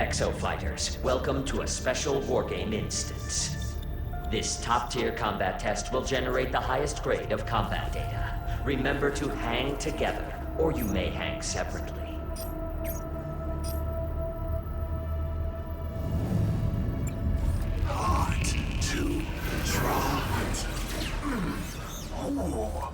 Exofighters, welcome to a special wargame instance. This top-tier combat test will generate the highest grade of combat data. Remember to hang together, or you may hang separately. Hard to trot. Oh.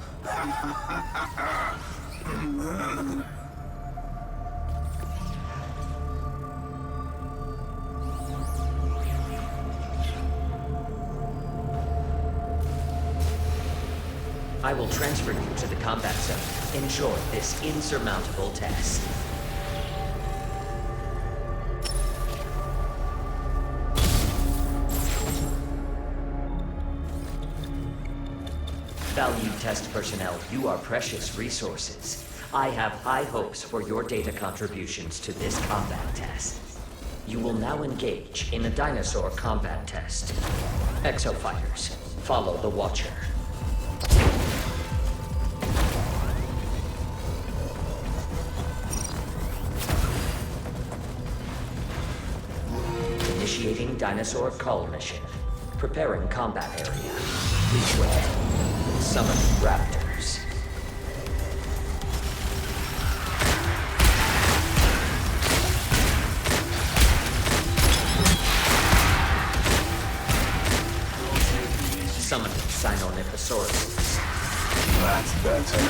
I will transfer you to the combat zone. Enjoy this insurmountable test. Valued test personnel, you are precious resources. I have high hopes for your data contributions to this combat test. You will now engage in a dinosaur combat test. Exofighters, follow the Watcher. Initiating dinosaur cull mission. Preparing combat area. Each way. Summon raptors. Summoning Sinonipsauruses. That's better.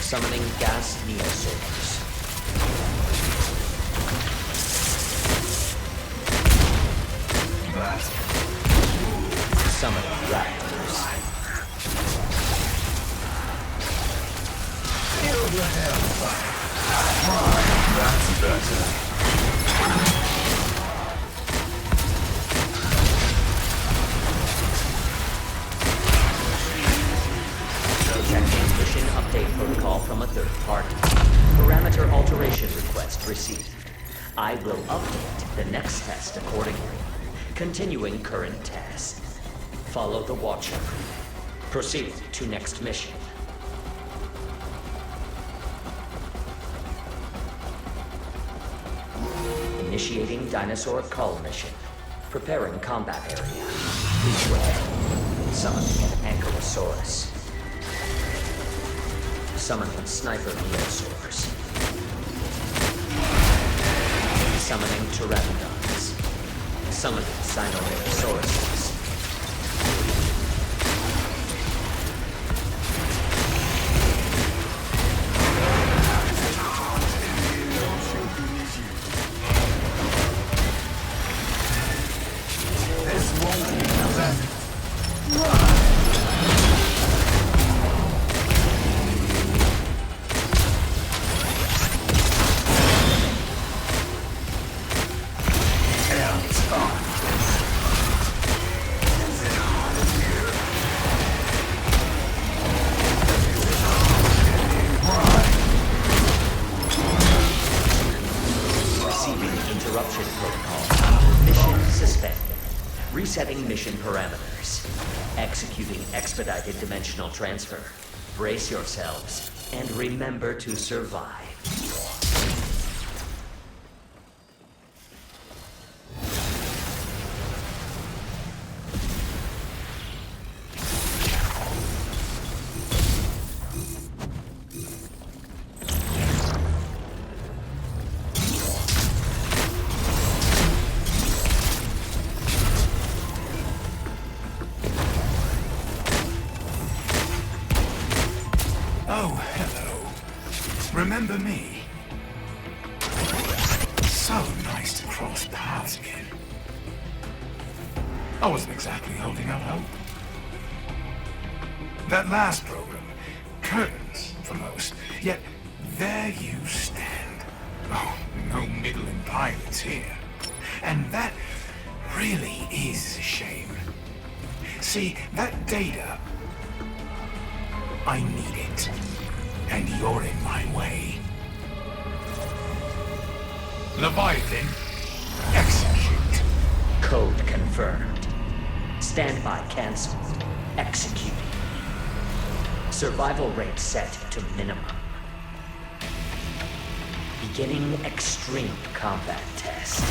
Summoning gas neosaurs. Summoning raptors. Feel the hellfire. That's better. Checking mission update protocol from a third party. Parameter alteration request received. I will update the next test accordingly. Continuing current test. Follow the Watcher. Proceed to next mission. Initiating dinosaur cull mission. Preparing combat area. Each way. Summoning an Ankylosaurus. Summoning sniper neosaurs. Summoning pteranodons. Summoning Sinonipsauruses. This won't be nothing. Interruption protocol. Mission suspended. Resetting mission parameters. Executing expedited dimensional transfer. Brace yourselves and remember to survive. Oh, hello. Remember me? So nice to cross paths again. I wasn't exactly holding out hope. That last program, curtains for most, yet there you stand. Oh, no middling pilots here. And that really is a shame. See, that data, I need it. And you're in my way. Leviathan, execute. Code confirmed. Standby canceled. Executing. Survival rate set to minimum. Beginning extreme combat test.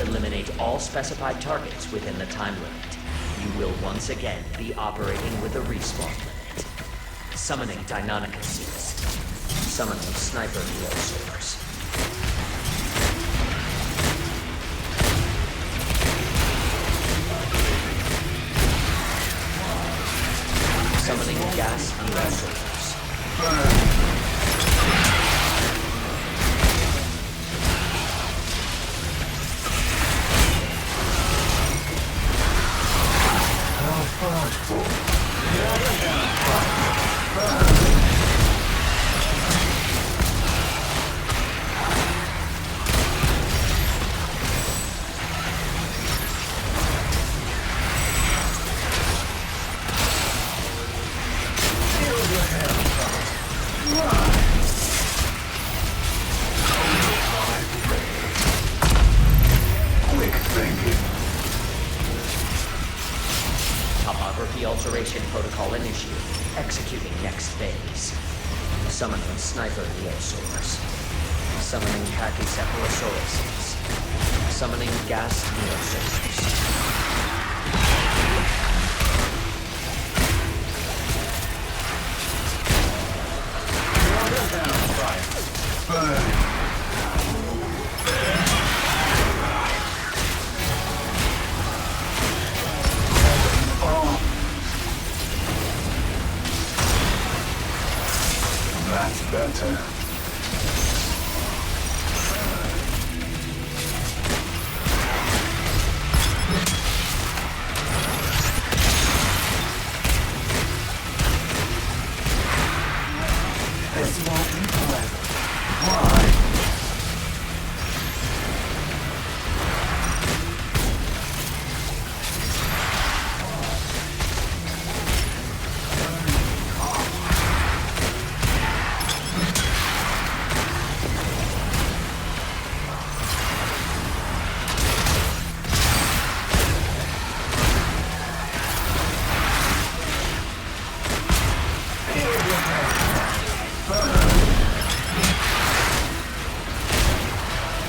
Eliminate all specified targets within the time limit. You will once again be operating with a respawn limit. Summoning Deinonychuses. Summoning Sniper Neosaurs. Summoning Gas Neosaurs. Topography alteration protocol initiated. Executing next phase. Summoning Sniper Neosaurs. Summoning Pachycephalosauruses. Summoning Gas Neosaurs. That's better. This won't be forever. Why?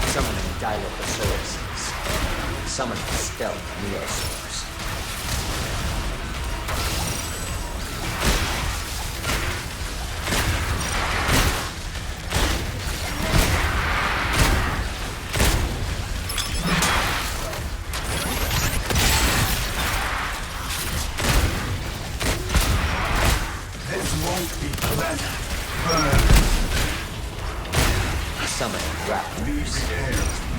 Summoning Dilophosaurus. Summoning Stealth Neosaurs. This won't be pleasant. Burn. Summoning Raptors.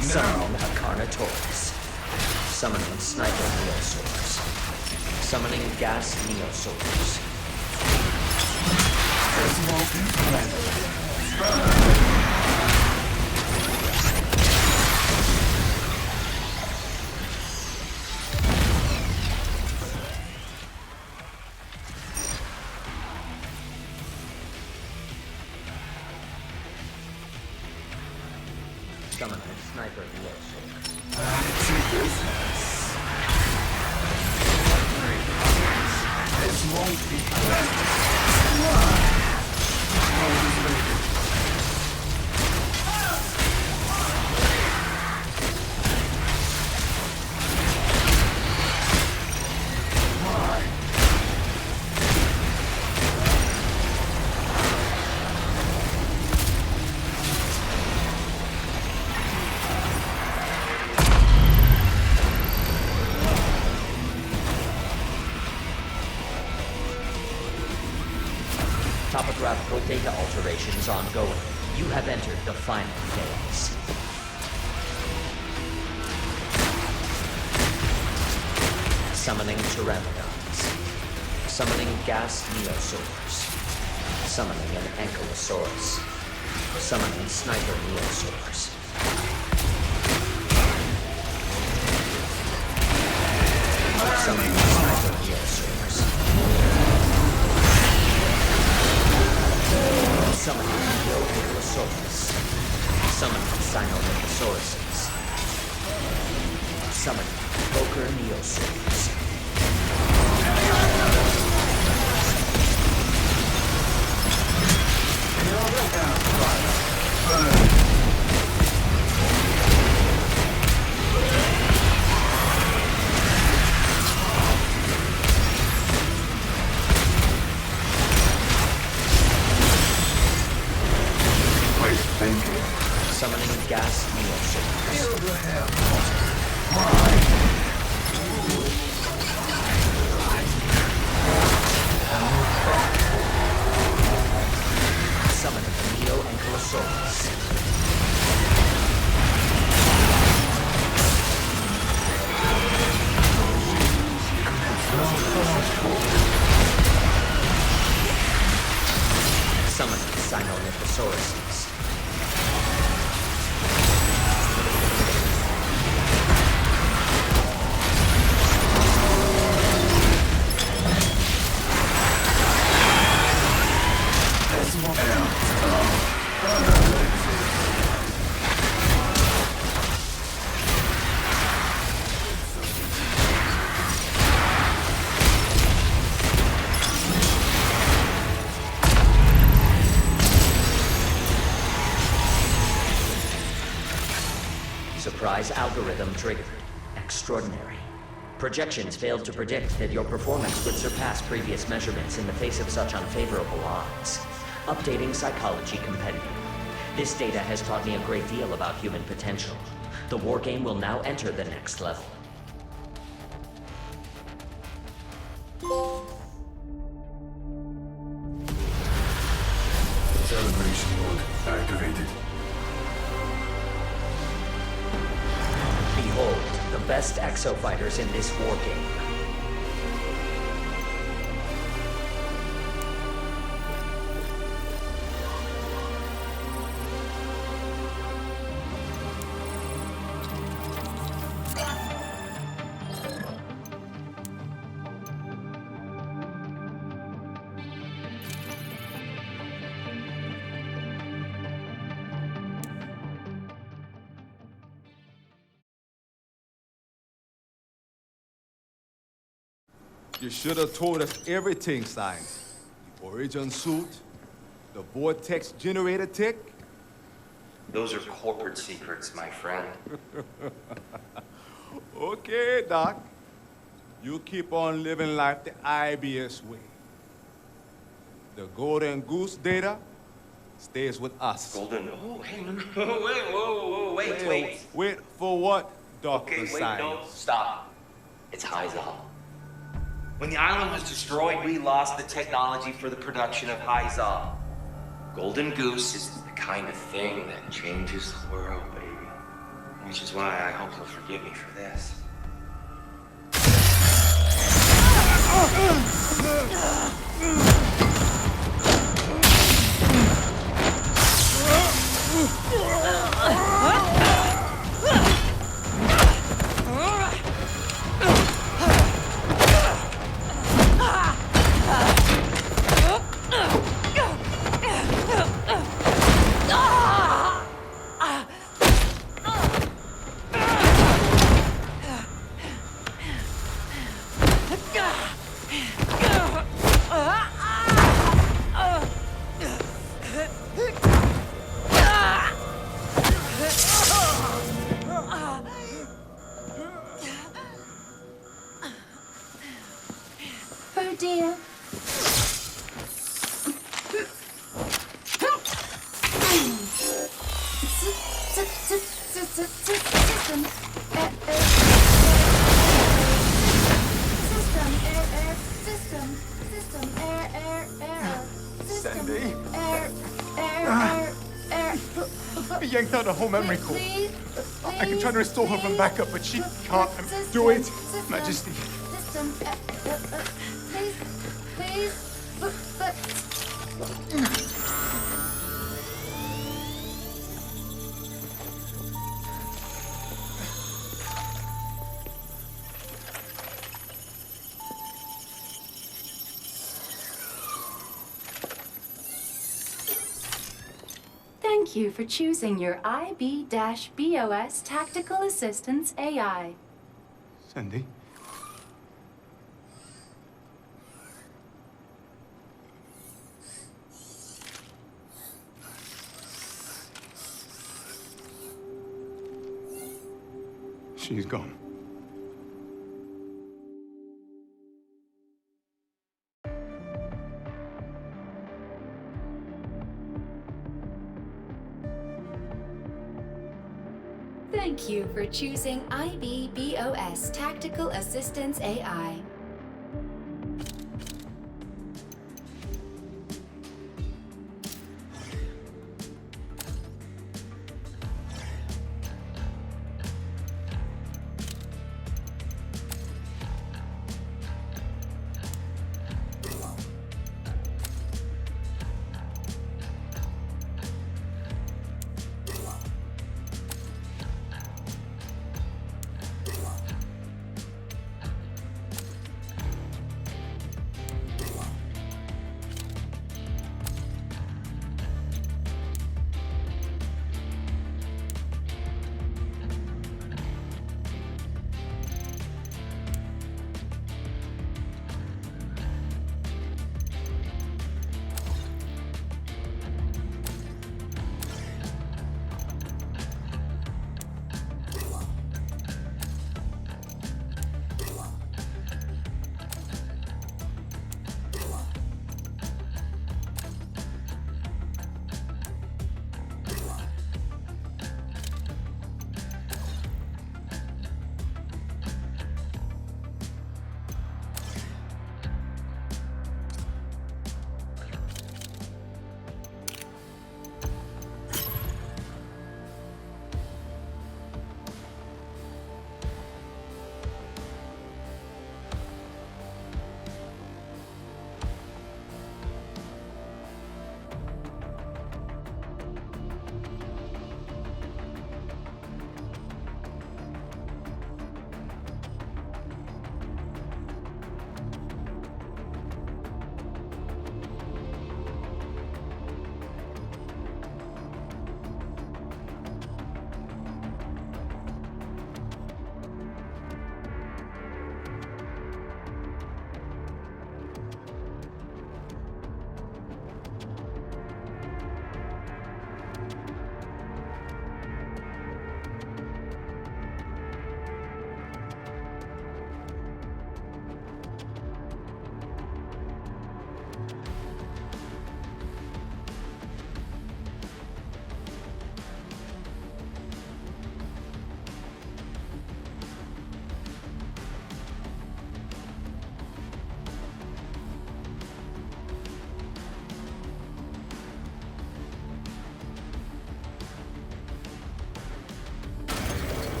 Summoning Acarnotaurus. Summoning Sniper Neosaurs. Summoning Gas Neosaurs. This won't be pleasant. Summoning Sniper Neosaurs. It's a business. This won't be pleasant. Topographical data alterations ongoing. You have entered the final phase. Summoning Pteranodons. Summoning Gas Neosaurs. Summoning an Ankylosaurus. Summoning Sniper Neosaurs. Summoning Sniper Neosaurs. Summoning Neo-Ankylosaurus. Summoning Sinornithosauruses. Summoning Boker Neosaurs. gas neosource. Summon the Neo-Ankylosaurus. Summon the Sinolithosauruses. Surprise algorithm triggered. Extraordinary. Projections failed to predict that your performance would surpass previous measurements in the face of such unfavorable odds. Updating Psychology Compendium. This data has taught me a great deal about human potential. The war game will now enter the next level. Celebration mode activated. Behold, the best exofighters in this war game. You should have told us everything, Science. The origin suit, the vortex generator tech. Those are corporate secrets, my friend. Okay, Doc. You keep on living life the IBS way. The golden goose data stays with us. Golden. Oh, hey, no, no, wait. Wait for what, Dr. Okay, wait, Science? no, stop. It's Hyzal. When the island was destroyed, we lost the technology for the production of Hyzal. Golden Goose is the kind of thing that changes the world, baby. Which is why I hope you'll forgive me for this. Oh dear. System. Sandy? I yanked out a whole memory core. I can try to restore her from backup, but she can't do it. Majesty. System. Please. Thank you for choosing your IB-BOS Tactical Assistance AI. Sandy? She's gone. Thank you for choosing IBBOS Tactical Assistance AI.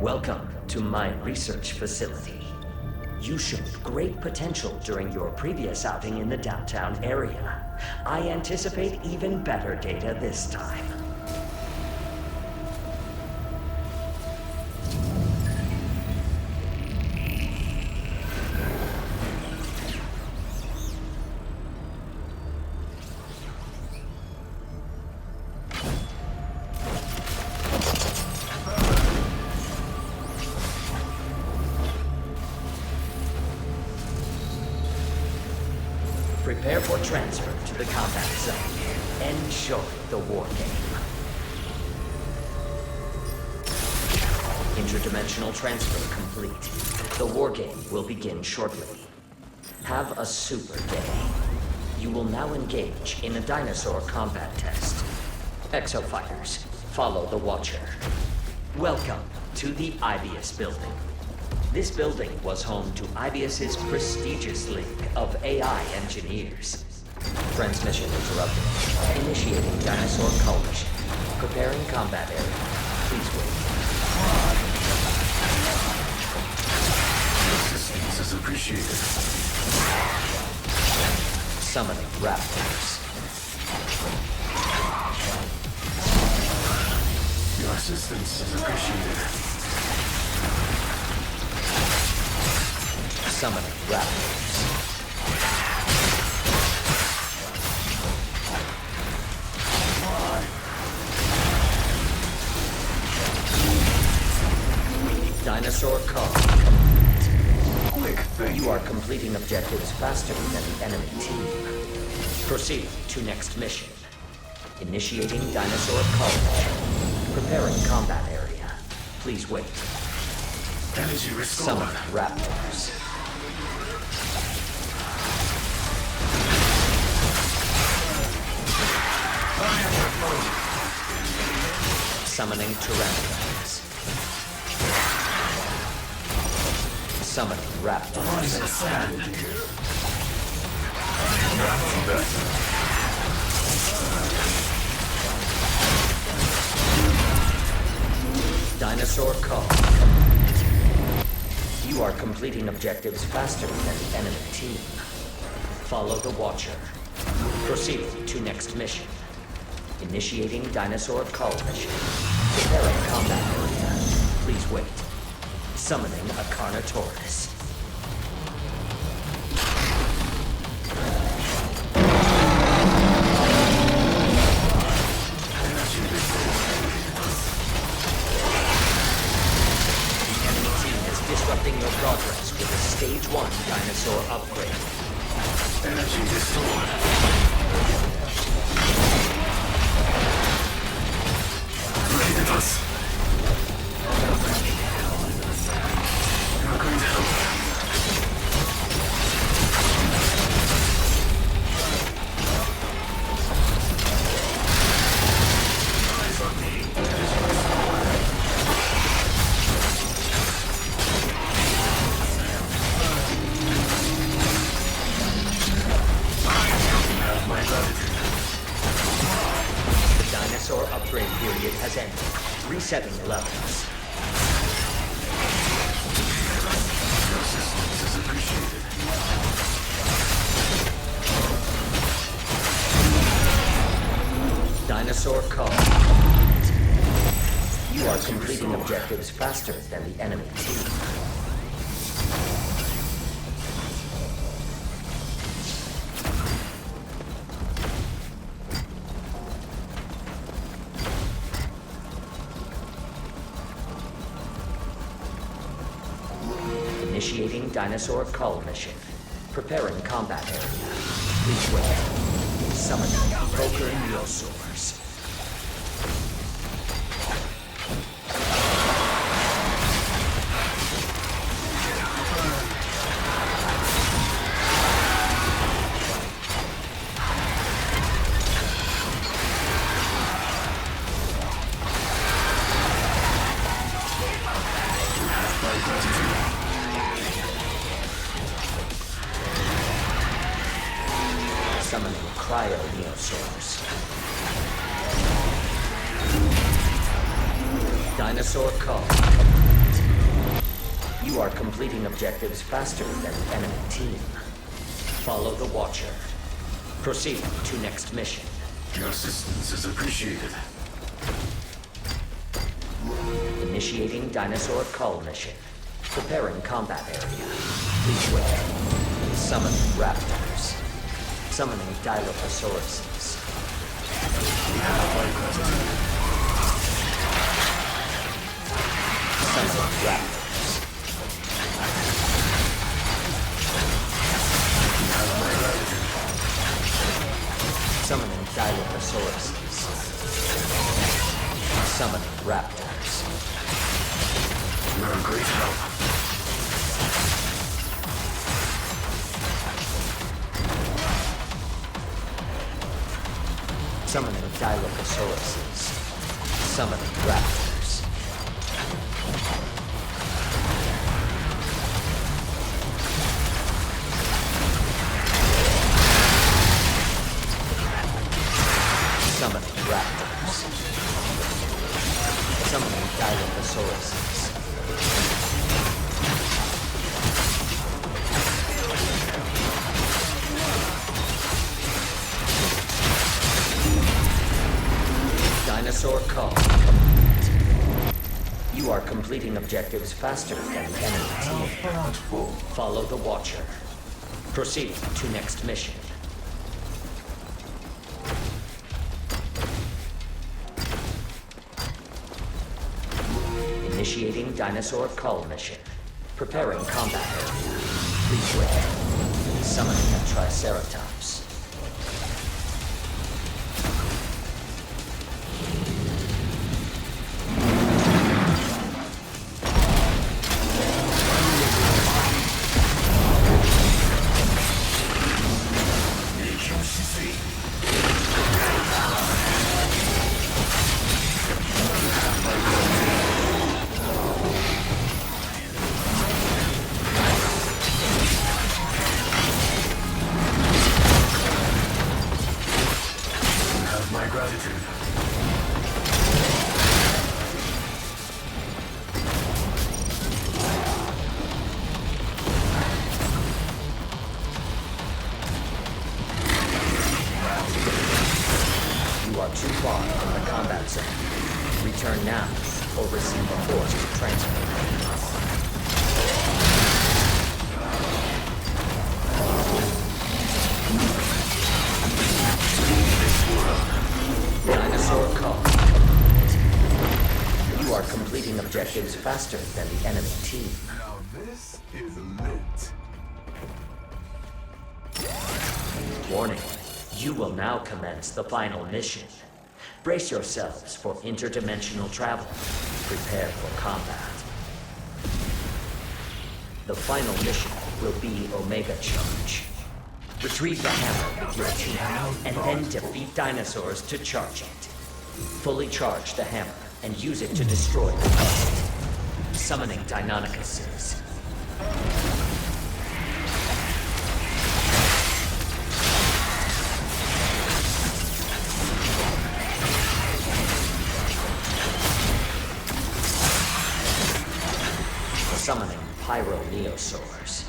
Welcome to my research facility. You showed great potential during your previous outing in the downtown area. I anticipate even better data this time. Prepare for transfer to the combat zone. Enjoy the war game. Interdimensional transfer complete. The war game will begin shortly. Have a super day. You will now engage in a dinosaur combat test. Exofighters, follow the Watcher. Welcome to the Ibius building. This building was home to Ibius's prestigious league of AI engineers. Transmission interrupted. Initiating dinosaur coalition. Preparing combat area. Please wait. Assistance is appreciated. Summoning raptors. Your assistance is appreciated. Summoning raptors. Dinosaur call. Quick thinking. You are completing objectives faster than the enemy team. Proceed to next mission. Initiating dinosaur call mission. Preparing combat area. Please wait. Energy restored. Summon raptors. Summoning pteranodons. Summoning raptors. Dinosaur call. You are completing objectives faster than the enemy team. Follow the Watcher. Proceed to next mission. Initiating dinosaur call mission. Preparing combat area. Please wait. Summoning a Carnotaurus. The enemy team is disrupting your progress with a Stage 1 dinosaur upgrade. Energy restored. Us. Not going to help. Eyes on me. My gratitude. The dinosaur upgrade period has ended. Resetting levels. Your assistance is appreciated. Dinosaur call. You are completing objectives faster than the enemy team. Initiating dinosaur call mission. Preparing combat area. Please wait. Summoning Evoker Neosaurs. Summoning Cryo Neosaurs. Dinosaur call. You are completing objectives faster than the enemy team. Follow the Watcher. Proceed to next mission. Your assistance is appreciated. Initiating dinosaur call mission. Preparing combat area. Please wait. Summon raptors. Summoning Dilophosaurus. Summoning raptors. Summoning Dilophosaurus. Summoning raptors. You're a great help. Summoning Dilophosaurus. Summoning raptors. Summoning raptors. Summoning Dilophosaurus. Dinosaur call. You are completing objectives faster than the enemy team. Follow the Watcher. Proceed to next mission. Initiating dinosaur cull mission. Preparing combat area. Please wait. Summoning a Triceratops. Too far from the combat zone. Return now, or receive a forced transfer. Dinosaur call complete. You are completing objectives faster than the enemy team. Now this is lit. Warning. You will now commence the final mission. Brace yourselves for interdimensional travel. Prepare for combat. The final mission will be Omega Charge. Retrieve the hammer with your team, and then defeat dinosaurs to charge it. Fully charge the hammer and use it to destroy the beast. Summoning Deinonychuses. Summoning Pyroneosaurs.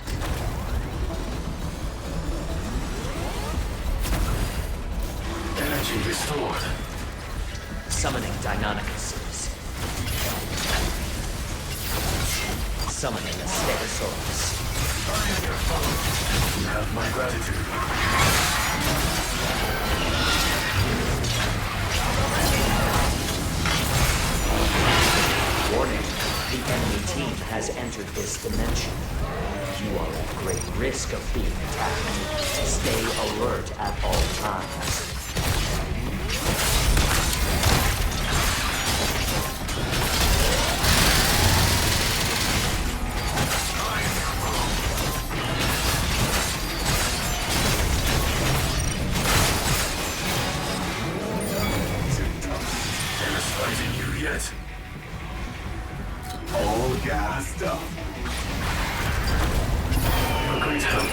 Energy restored. Summoning Deinonychuses. Summoning a Stegosaurus. You have my gratitude. Warning, the enemy team has entered this dimension. You are at great risk of being attacked. Stay alert at all times. Fighting you yet? All gassed up. You're a great help.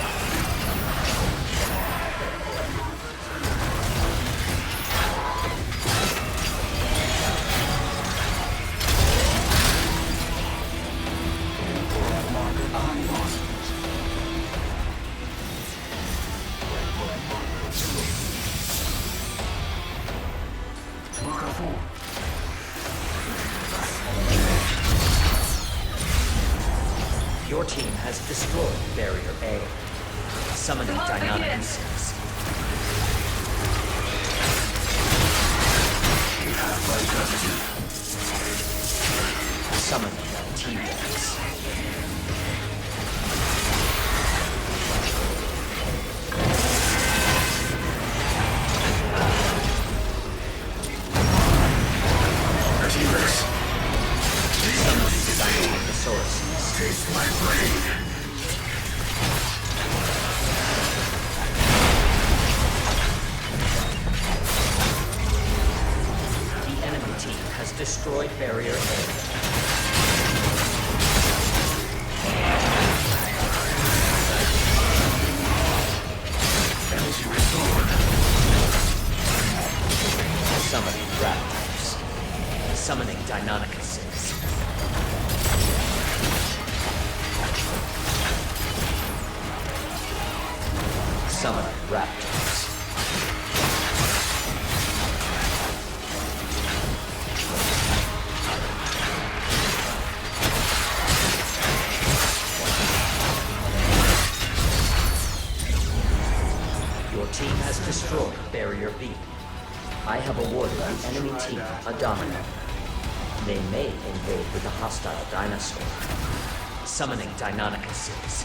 Marker 4. Your team has destroyed Barrier A. Summoning Deinonychuses. You have my gratitude. Summoning a T-Rex. T-Rex. Summoning Deinonychuses. Taste my brain. The enemy team has destroyed Barrier A. Energy restored. Summoning Raptors. Summoning Deinonychuses. Summoning Raptors. Your team has destroyed Barrier B. I have awarded the enemy team a domino. They may invade with a hostile dinosaur. Summoning Deinonychuses.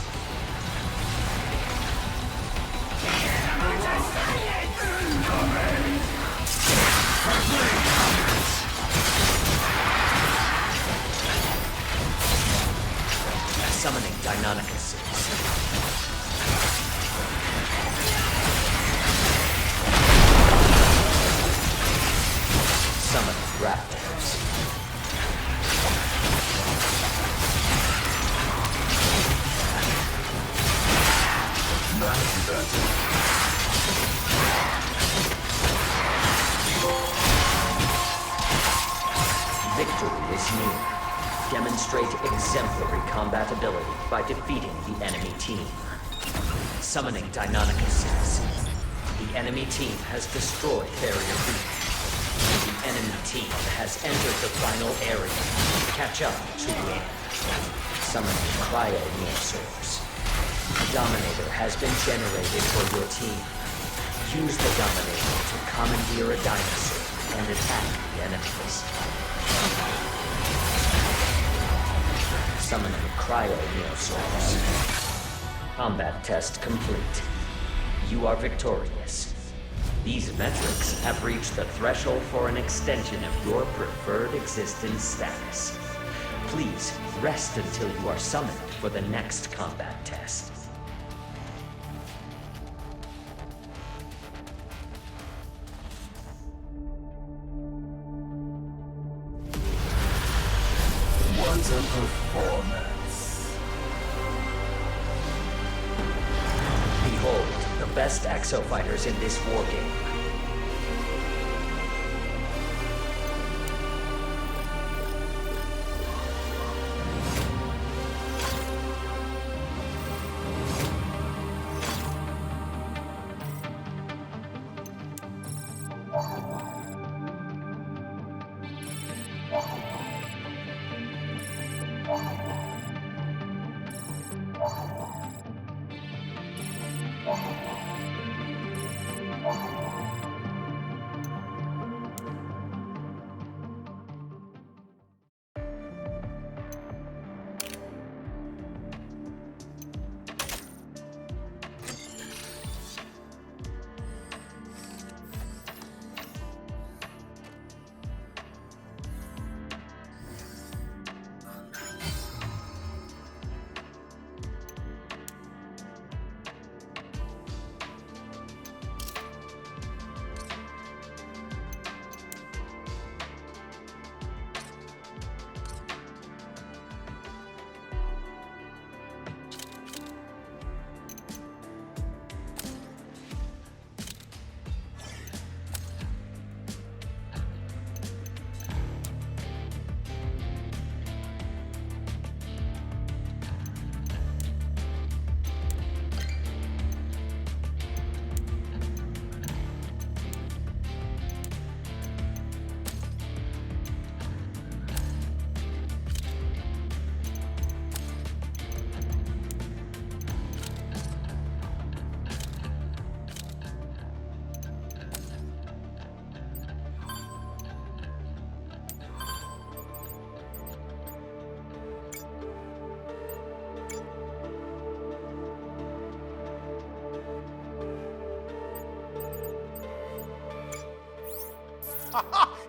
Summoning Deinonychuses. Summoning Raptors. Victory is near. Demonstrate exemplary combat ability by defeating the enemy team. Summoning Deinonychuses. The enemy team has destroyed Barrier B. The enemy team has entered the final area. Catch up to win. Summoning Cryo-Neosaurs. A Dominator has been generated for your team. Use the Dominator to commandeer a dinosaur and attack the enemies. Summoning Cryo-Neosaurs. Combat test complete. You are victorious. These metrics have reached the threshold for an extension of your preferred existence status. Please rest until you are summoned for the next combat test. What a performance. Behold, the best exofighters in this war game.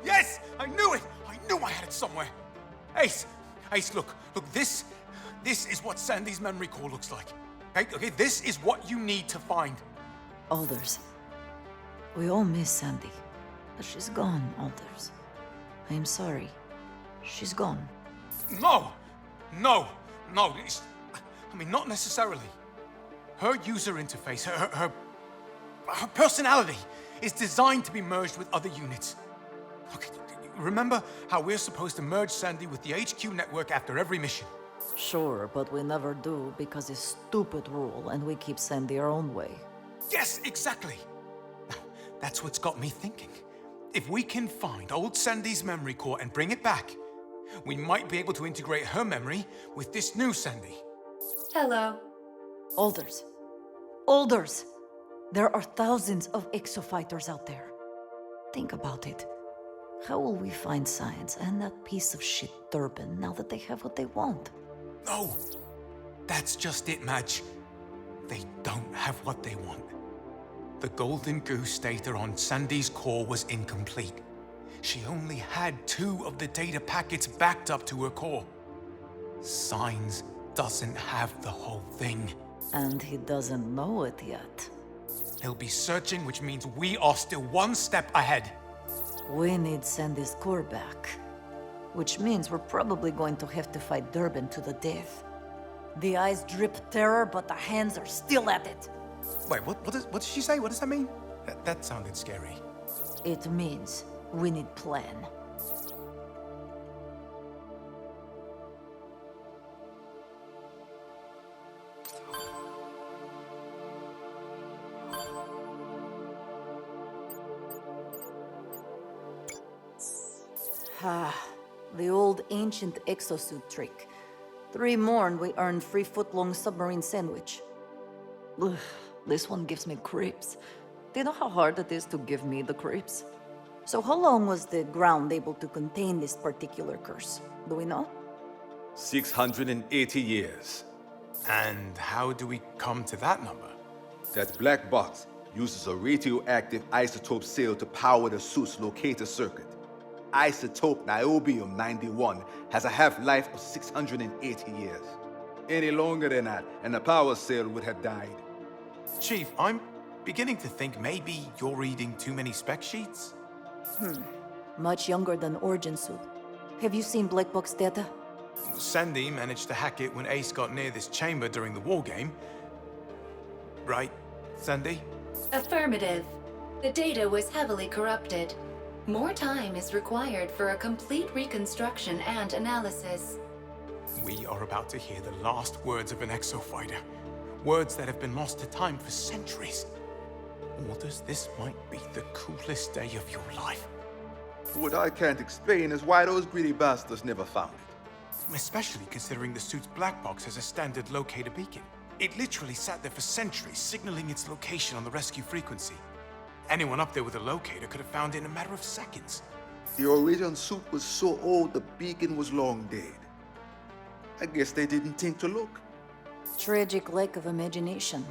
Yes! I knew it! I knew I had it somewhere. Ace, look, this is what Sandy's memory core looks like. Okay, this is what you need to find. Alders. We all miss Sandy, but she's gone, Alders. I am sorry. She's gone. No! I mean, not necessarily. Her user interface, her personality is designed to be merged with other units. Okay, remember how we're supposed to merge Sandy with the HQ network after every mission? Sure, but we never do because it's stupid rule and we keep Sandy our own way. Yes, exactly. Now, that's what's got me thinking. If we can find old Sandy's memory core and bring it back, we might be able to integrate her memory with this new Sandy. Hello. Alders. Alders! There are thousands of exofighters out there. Think about it. How will we find science and that piece of shit Durban now that they have what they want? No! That's just it, Madge. They don't have what they want. The Golden Goose data on Sandy's core was incomplete. She only had 2 of the data packets backed up to her core. Signs doesn't have the whole thing. And he doesn't know it yet. He'll be searching, which means we are still 1 step ahead. We need Sandy's core back. Which means we're probably going to have to fight Durban to the death. The eyes drip terror, but the hands are still at it. Wait, what did she say? What does that mean? That sounded scary. It means we need plan. The old ancient exosuit trick. 3 more and we earn free foot-long submarine sandwich. Ugh, this one gives me creeps. Do you know how hard it is to give me the creeps? So how long was the ground able to contain this particular curse? Do we know? 680 years. And how do we come to that number? That black box uses a radioactive isotope cell to power the suit's locator circuit. Isotope niobium-91 has a half-life of 680 years. Any longer than that, and the power cell would have died. Chief, I'm beginning to think maybe you're reading too many spec sheets? Much younger than Origin Suit. Have you seen Black Box data? Sandy managed to hack it when Ace got near this chamber during the war game. Right, Sandy? Affirmative. The data was heavily corrupted. More time is required for a complete reconstruction and analysis. We are about to hear the last words of an exofighter. Words that have been lost to time for centuries. Waters, this might be the coolest day of your life. What I can't explain is why those greedy bastards never found it. Especially considering the suit's black box has a standard locator beacon. It literally sat there for centuries, signaling its location on the rescue frequency. Anyone up there with a locator could have found it in a matter of seconds. The Origin suit was so old the beacon was long dead. I guess they didn't think to look. Tragic lack of imagination.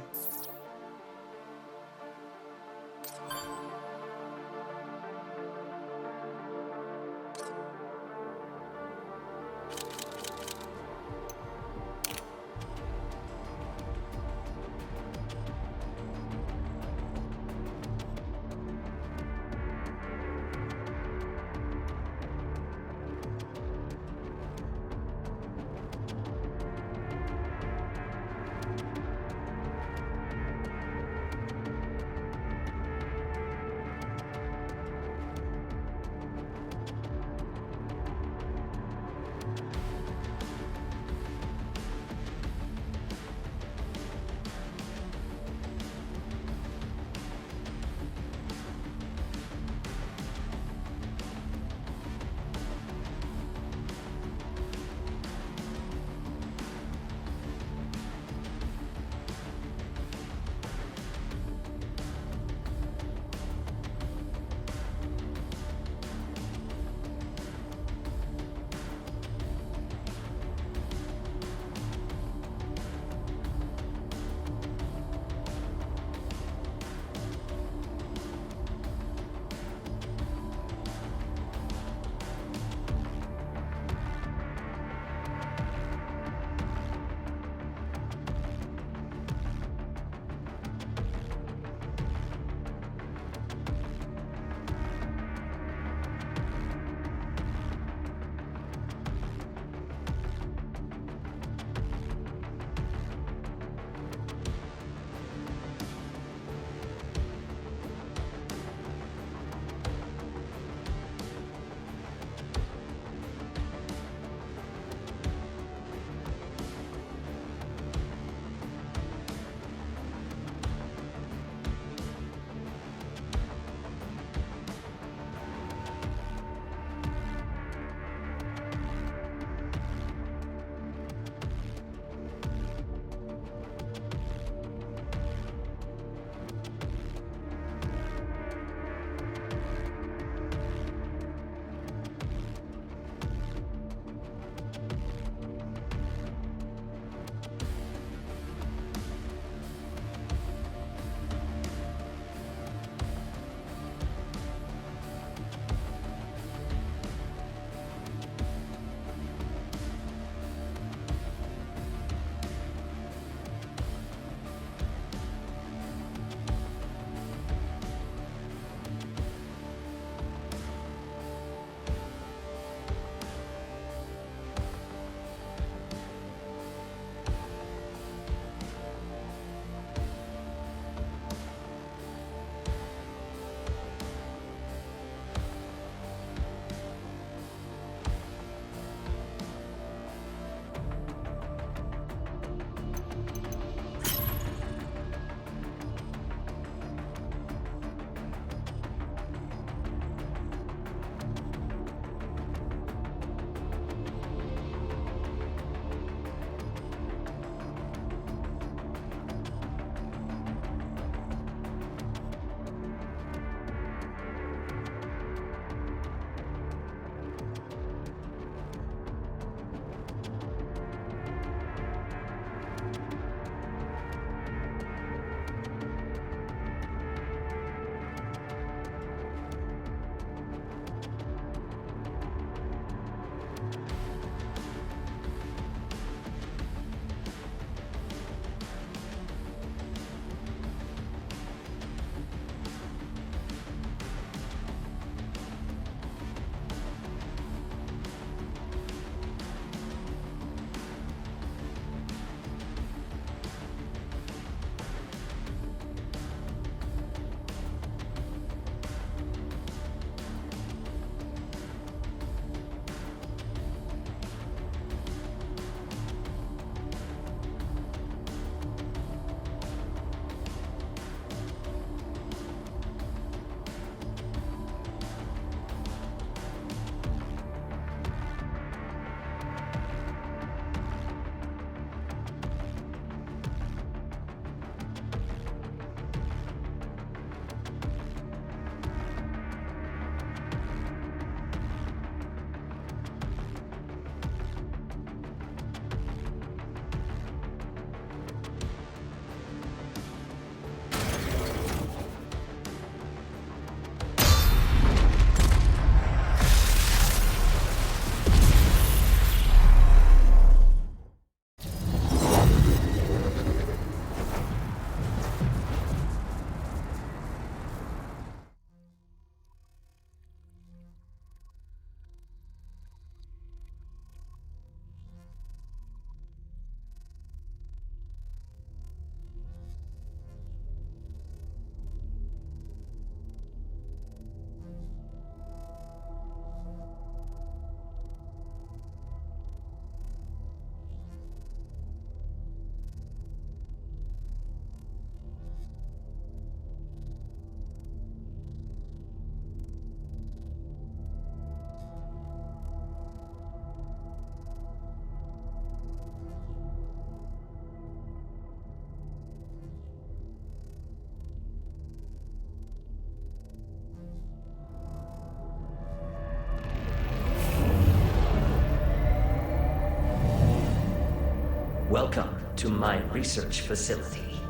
Welcome to my research facility.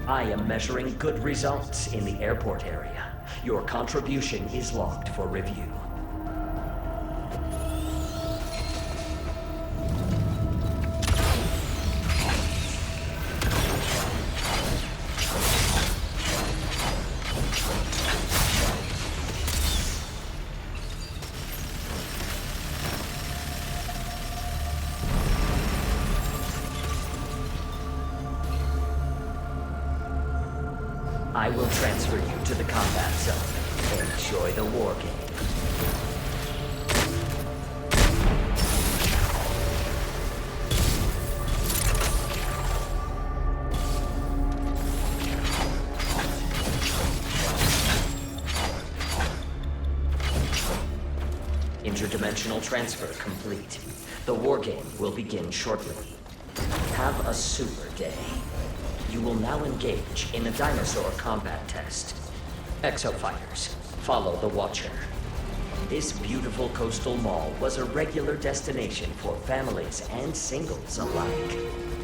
I am measuring good results in the airport area. Your contribution is logged for review. I will transfer you to the combat zone. Enjoy the war game. Interdimensional transfer complete. The war game will begin shortly. Have a super day. You will now engage in a dinosaur combat test. Exofighters, follow the Watcher. This beautiful coastal mall was a regular destination for families and singles alike.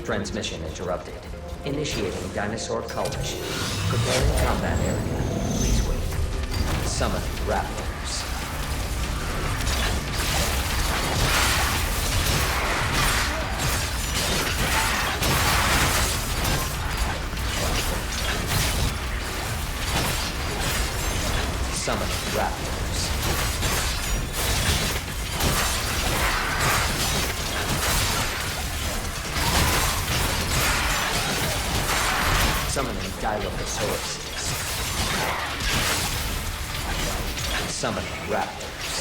Transmission interrupted. Initiating dinosaur coalition. Preparing combat area. Please wait. Summon raptors. Summon raptors. Summoning Dilophosaurus. Summoning raptors.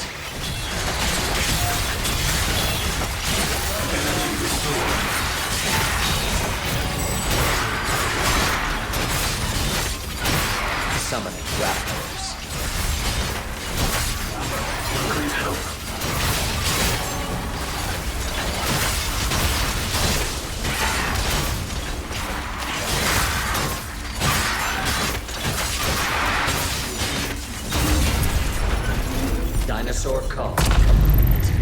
Summoning raptors. Dinosaur call complete.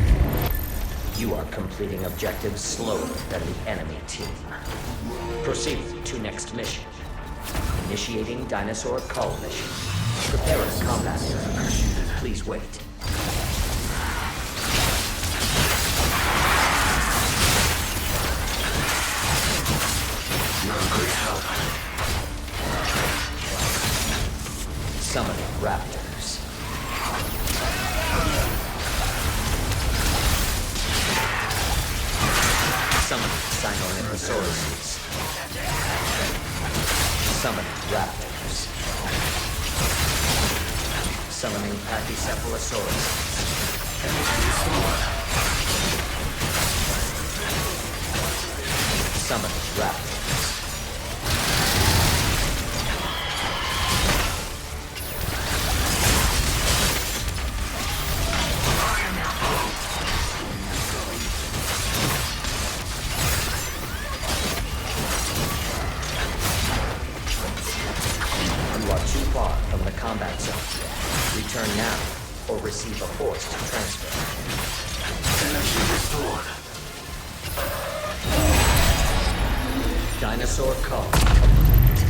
You are completing objectives slower than the enemy team. Proceed to next mission. Initiating dinosaur call mission. Prepare a combat area. Please wait. You're a great help. Summoning raptors. Summoning Sinornithosauruses. Summoning raptors. Summoning Pachycephalosaurus. Summoning raptors. You are too far from the combat zone. Return now, or receive a forced transfer. Energy restored. Dinosaur call complete.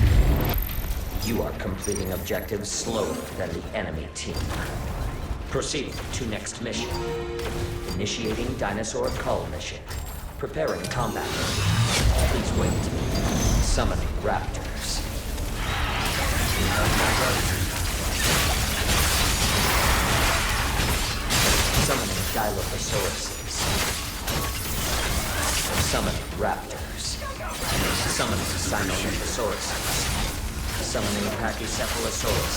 You are completing objectives slower than the enemy team. Proceed to next mission. Initiating dinosaur call mission. Preparing combat area. Please wait. Summoning raptors. Summoning Dilophosaurus. Summoning raptors. Summoning Sinornithosauruses. Summoning Pachycephalosaurus.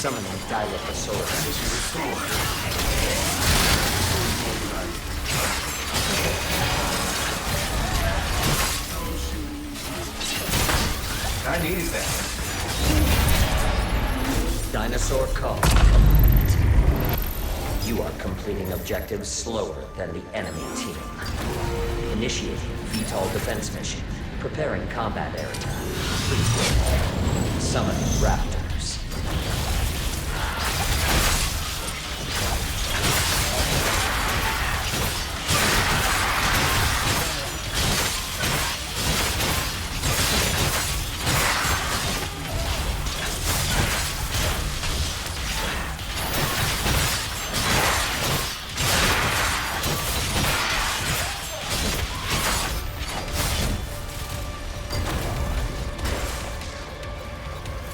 Summoning Dilophosaurus. I needed that. Dinosaur call complete. You are completing objectives slower than the enemy team. Initiating VTOL defense mission. Preparing combat area. Please wait. Summoning raptors.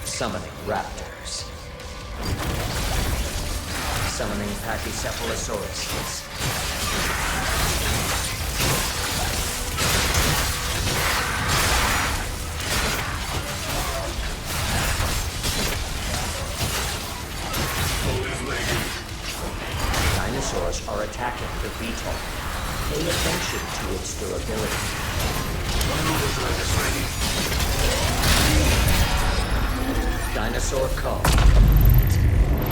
Summoning raptors. Summoning pachycephalosauruses. Dinosaurs are attacking the VTOL. Pay attention to its durability. Dinosaur call complete.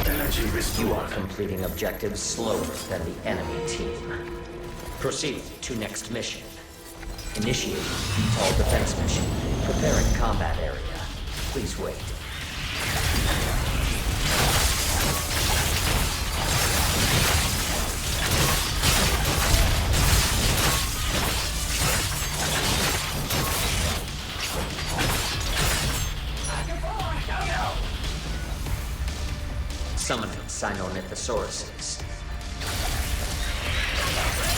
Energy You are restored. completing objectives slower than the enemy team. Proceed to next mission. Initiating VTOL defense mission. Preparing combat area. Please wait. Summoning Sinornithosauruses.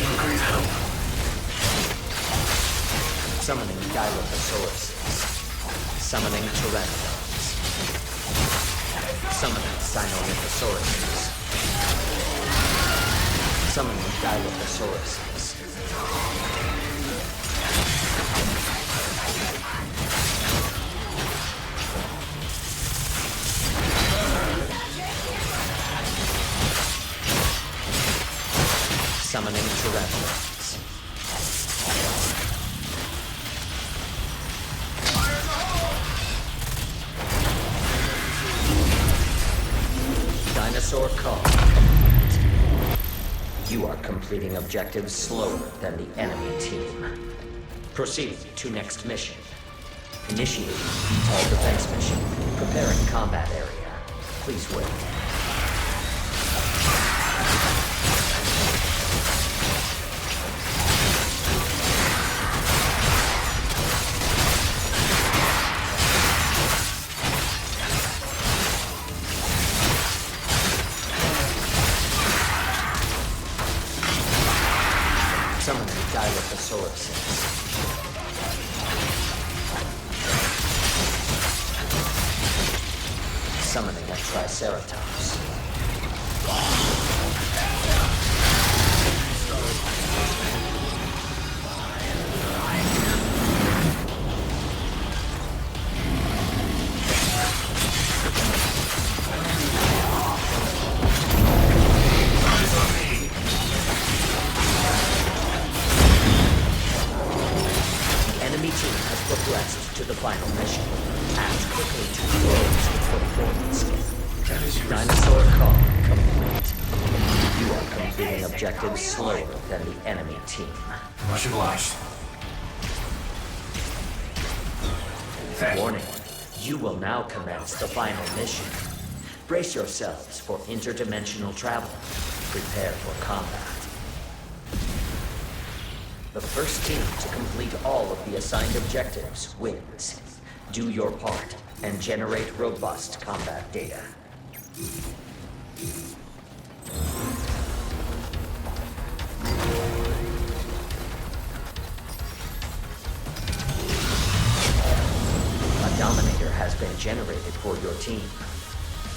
Increase help. Summoning Dilophosaurus. Summoning Pteranodons. Summoning Sinornithosauruses. Summoning Dilophosaurus. Summoning Pteranodons. Dinosaur call complete. You are completing objectives slower than the enemy team. Proceed to next mission. Initiating VTOL defense mission. Preparing combat area. Please wait. Summoning Dilophosaurus. Summoning a Triceratops. Enemy team has progressed to the final mission. Act quickly to close the performance gap. Dinosaur call complete. You are completing objectives slower than the enemy team. Much obliged. Thank you. Warning, you will now commence the final mission. Brace yourselves for interdimensional travel. Prepare for combat. The first team to complete all of the assigned objectives wins. Do your part and generate robust combat data. A Dominator has been generated for your team.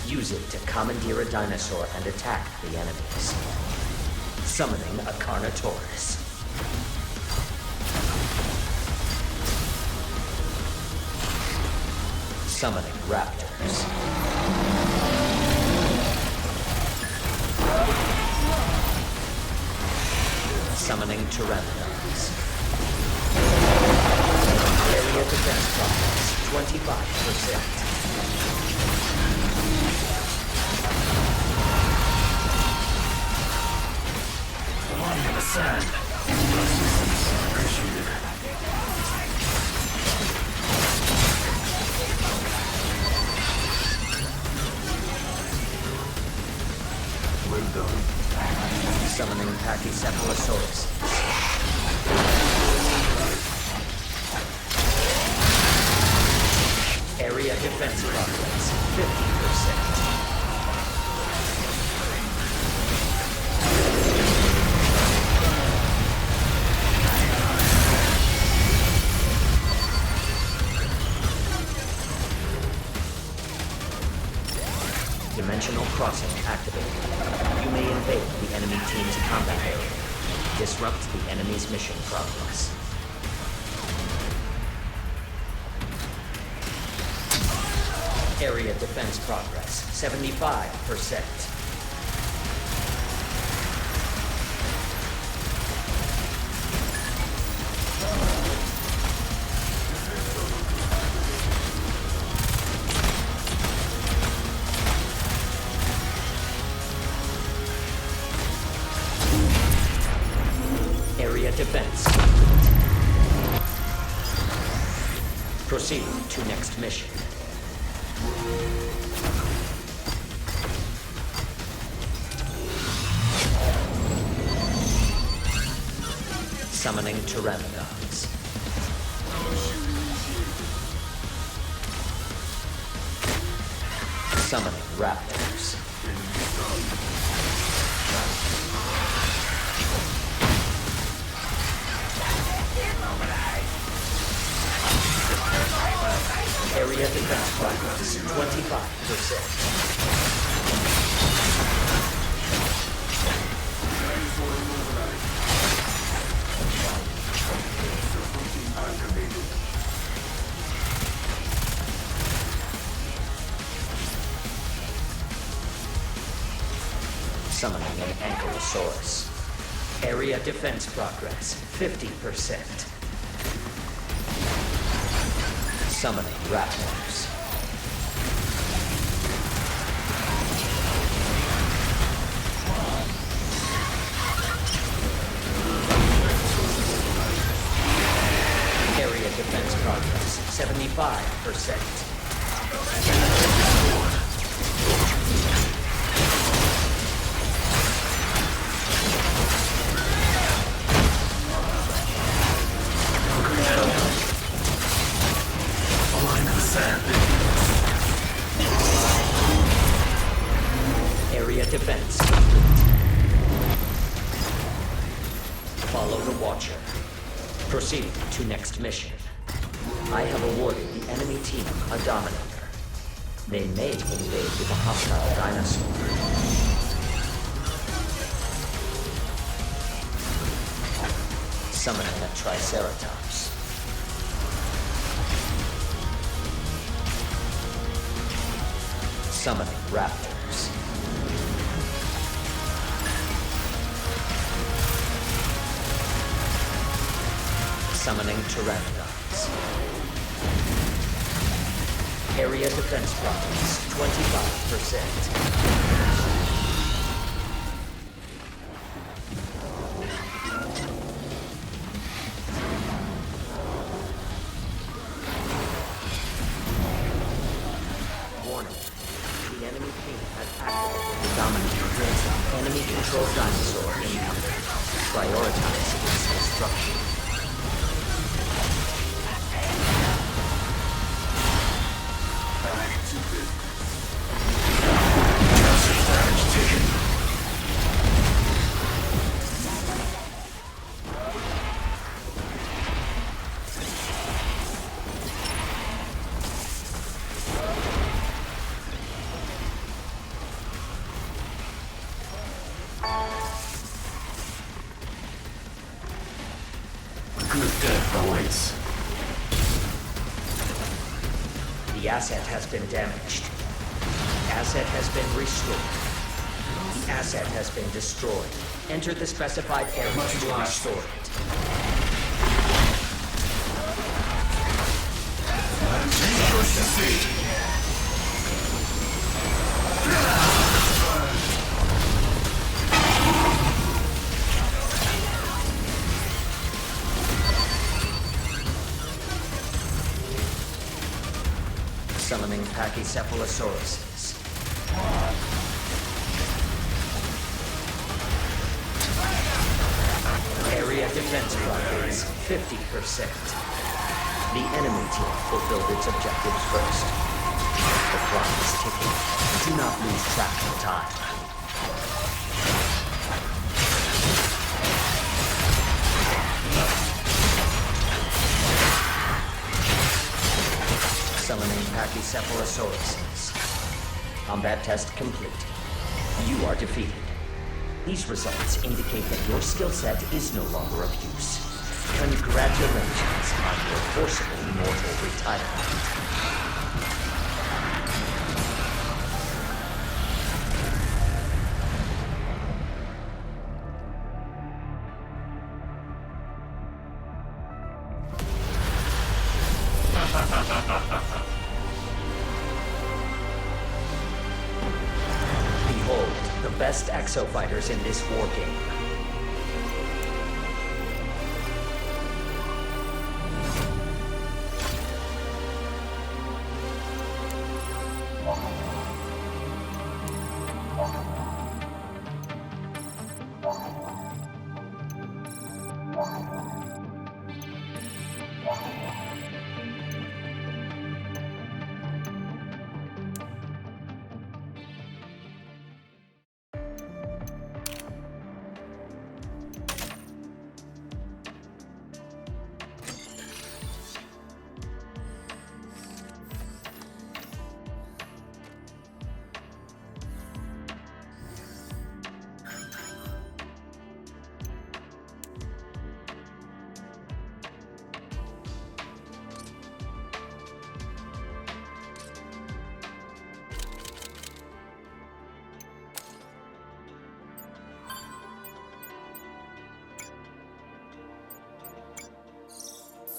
Use it to commandeer a dinosaur and attack the enemies. Summoning a Carnotaurus. Summoning raptors. Summoning pteranodons. Area defense progress 25%. Line in the sand. Appreciated. Well done. Summoning Pachycephalosaurus. Area defense progress 50%. Dimensional crossing activated. You may invade the enemy team's combat area. Disrupt the enemy's mission progress. Area defense progress, 75%. Area defense complete. Proceed to next mission. Summoning pteranodons. Summoning raptors. Area defense progress, 25%. Summoning an Ankylosaurus. Area defense progress, 50%. Summoning raptors. Area defense progress, 75%. Area defense complete. Follow the Watcher. Proceed to next mission. I have awarded the enemy team a Dominator. They may invade with a hostile dinosaur. Summoning a Triceratops. Summoning raptors. Summoning pteranodons. Area defense progress, 25%. Warning. The enemy team has activated the Dominator. Enemy controlled dinosaur incoming. Prioritize its destruction. Good death awaits. The asset has been damaged. The asset has been restored. The asset has been destroyed. Enter the specified area Much to obliged. restore it. Push to see. Summoning Pachycephalosauruses. Area defense progress, 50%. The enemy team fulfilled its objectives first. The clock is ticking. Do not lose track of time. Summoning Pachycephalosauruses. Combat test complete. You are defeated. These results indicate that your skill set is no longer of use. Congratulations on your forcible mortal retirement. Behold, the best exofighters in this war game.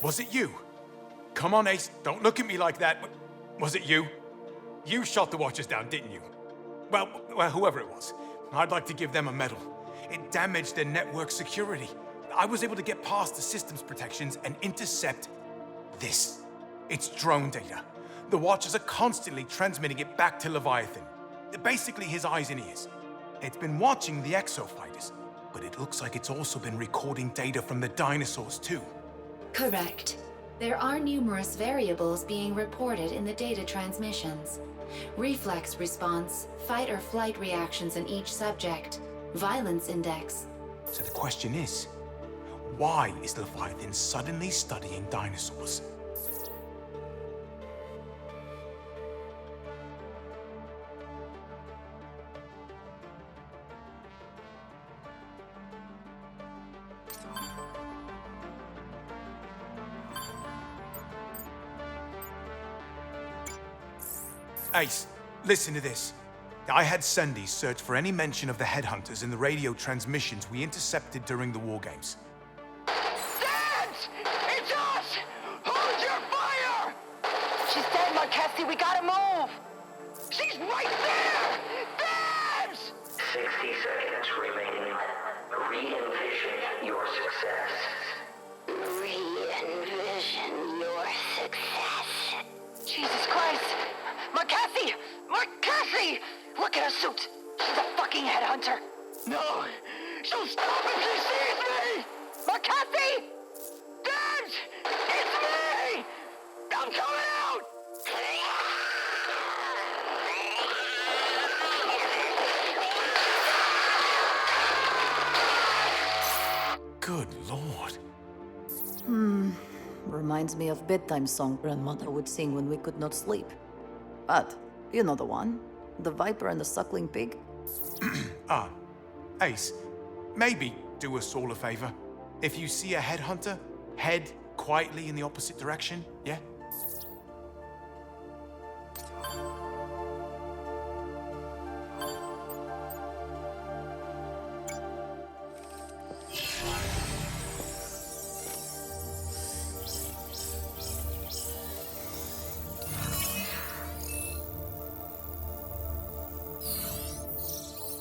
Was it you? Come on, Ace, don't look at me like that. Was it you? You shot the Watchers down, didn't you? Well, whoever it was. I'd like to give them a medal. It damaged their network security. I was able to get past the system's protections and intercept this. It's drone data. The Watchers are constantly transmitting it back to Leviathan. Basically his eyes and ears. It's been watching the exofighters, but it looks like it's also been recording data from the dinosaurs too. Correct. There are numerous variables being reported in the data transmissions. Reflex response, fight or flight reactions in each subject, violence index. So the question is, why is Leviathan suddenly studying dinosaurs? Ace, listen to this. I had Sandy search for any mention of the headhunters in the radio transmissions we intercepted during the war games. Dance! It's us! Hold your fire! She's dead, Marquesi. We gotta move! She's right there! Dance! 60 seconds remaining. Re-envision your success. Re-envision your success. Jesus Christ! Marquesi! Marquesi! Look at her suit! She's a fucking headhunter! No! She'll stop if she sees me! Marquesi! Dad! It's me! I'm coming out! Good Lord. Reminds me of bedtime song grandmother would sing when we could not sleep. But, you know the one? The viper and the suckling pig? Ace, maybe do us all a favor. If you see a headhunter, head quietly in the opposite direction, yeah?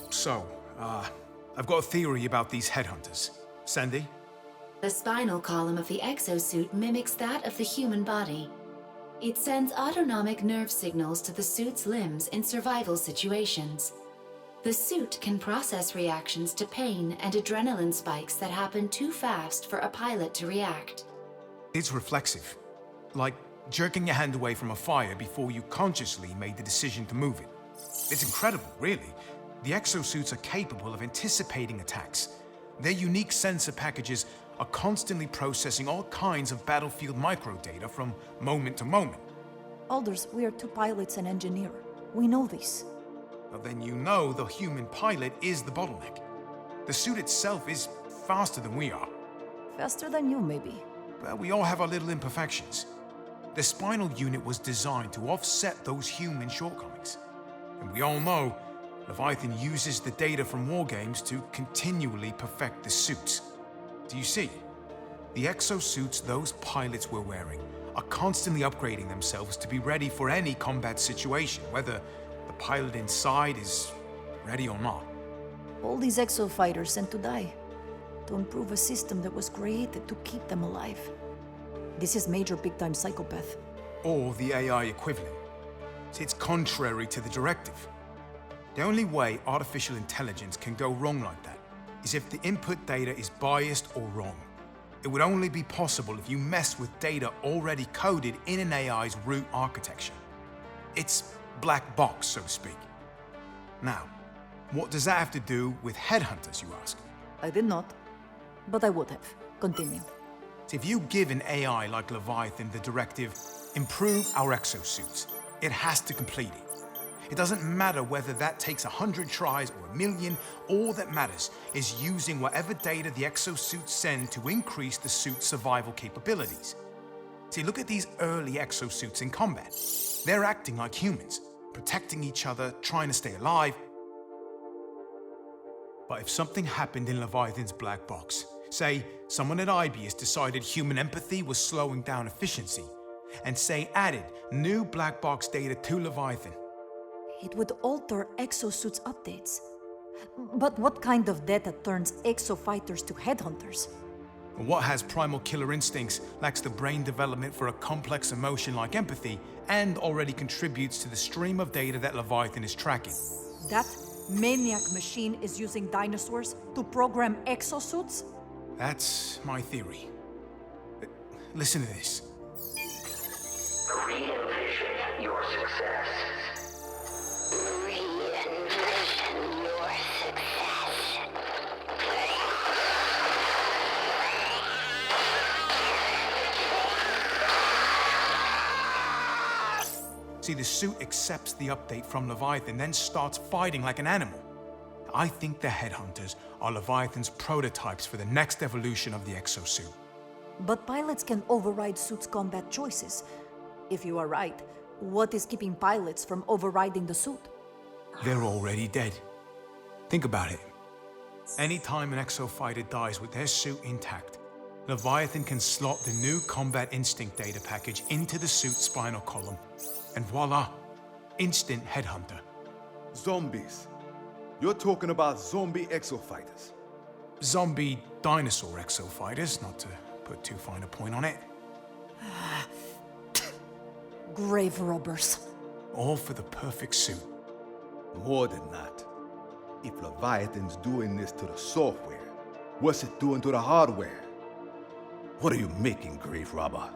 So, I've got a theory about these headhunters. Sandy? The spinal column of the exosuit mimics that of the human body. It sends autonomic nerve signals to the suit's limbs in survival situations. The suit can process reactions to pain and adrenaline spikes that happen too fast for a pilot to react. It's reflexive. Like jerking your hand away from a fire before you consciously made the decision to move it. It's incredible, really. The exosuits are capable of anticipating attacks. Their unique sensor packages are constantly processing all kinds of battlefield microdata from moment to moment. Alders, we are two pilots and engineer. We know this. Well, then you know the human pilot is the bottleneck. The suit itself is faster than we are. Faster than you, maybe. But we all have our little imperfections. The spinal unit was designed to offset those human shortcomings. And we all know Leviathan uses the data from war games to continually perfect the suits. Do you see? The exosuits those pilots were wearing are constantly upgrading themselves to be ready for any combat situation, whether the pilot inside is ready or not. All these exo-fighters sent to die, to improve a system that was created to keep them alive. This is major big-time psychopath. Or the AI equivalent. It's contrary to the directive. The only way artificial intelligence can go wrong like that is if the input data is biased or wrong. It would only be possible if you mess with data already coded in an AI's root architecture. It's black box, so to speak. Now, what does that have to do with headhunters, you ask? I did not, but I would have. Continue. If you give an AI like Leviathan the directive, improve our exosuits, it has to complete it. It doesn't matter whether that takes 100 tries or 1,000,000, all that matters is using whatever data the exosuits send to increase the suit's survival capabilities. See, look at these early exosuits in combat. They're acting like humans, protecting each other, trying to stay alive. But if something happened in Leviathan's black box, say someone at IBS decided human empathy was slowing down efficiency, and say added new black box data to Leviathan, It would alter exosuits updates. But what kind of data turns exo-fighters to headhunters? what has primal killer instincts, lacks the brain development for a complex emotion like empathy, and already contributes to the stream of data that Leviathan is tracking. That maniac machine is using dinosaurs to program exosuits? That's my theory. Listen to this. Re-envision your success. Re-envision your success. See, the suit accepts the update from Leviathan, then starts fighting like an animal. I think the headhunters are Leviathan's prototypes for the next evolution of the exosuit. But pilots can override suits' combat choices. If you are right, what is keeping pilots from overriding the suit? They're already dead. Think about it. Anytime an exo-fighter dies with their suit intact, Leviathan can slot the new combat instinct data package into the suit's spinal column, and voila, instant headhunter. Zombies. You're talking about zombie exofighters. Zombie dinosaur exo-fighters, not to put too fine a point on it. Grave robbers. All for the perfect suit. More than that. If Leviathan's doing this to the software, what's it doing to the hardware? What are you making, grave robber?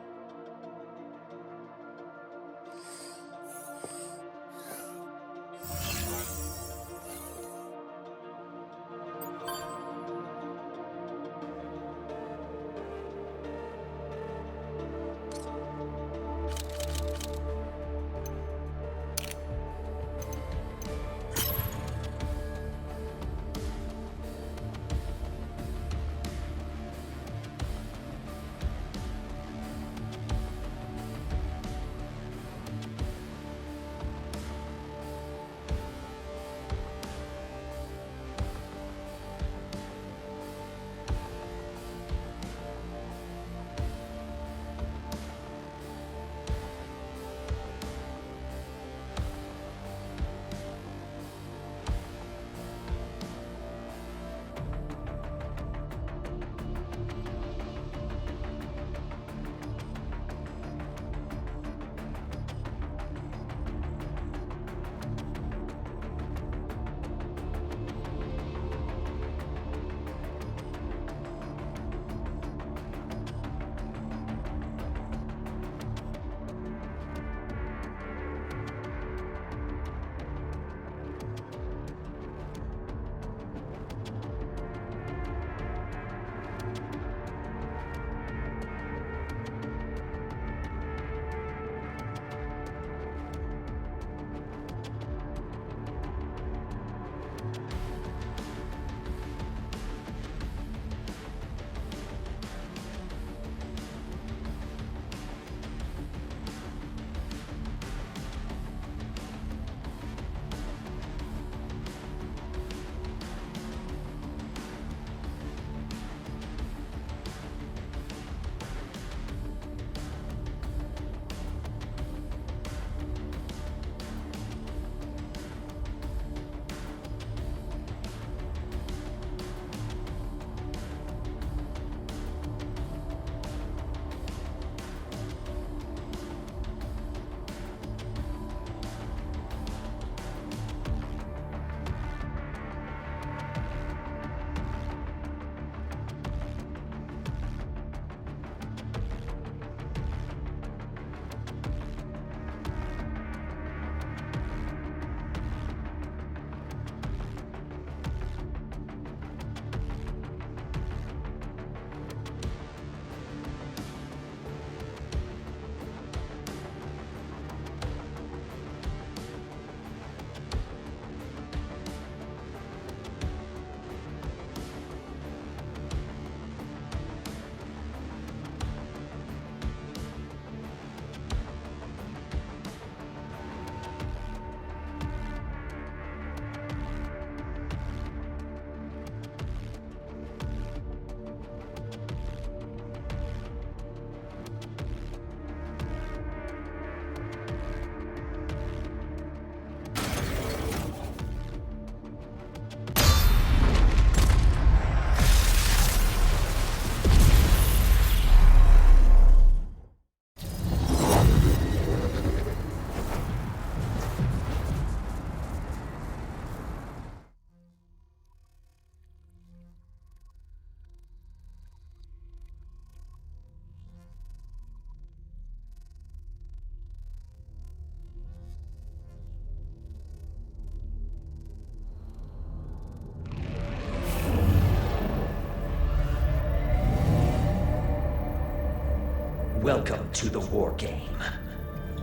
Welcome to the war game.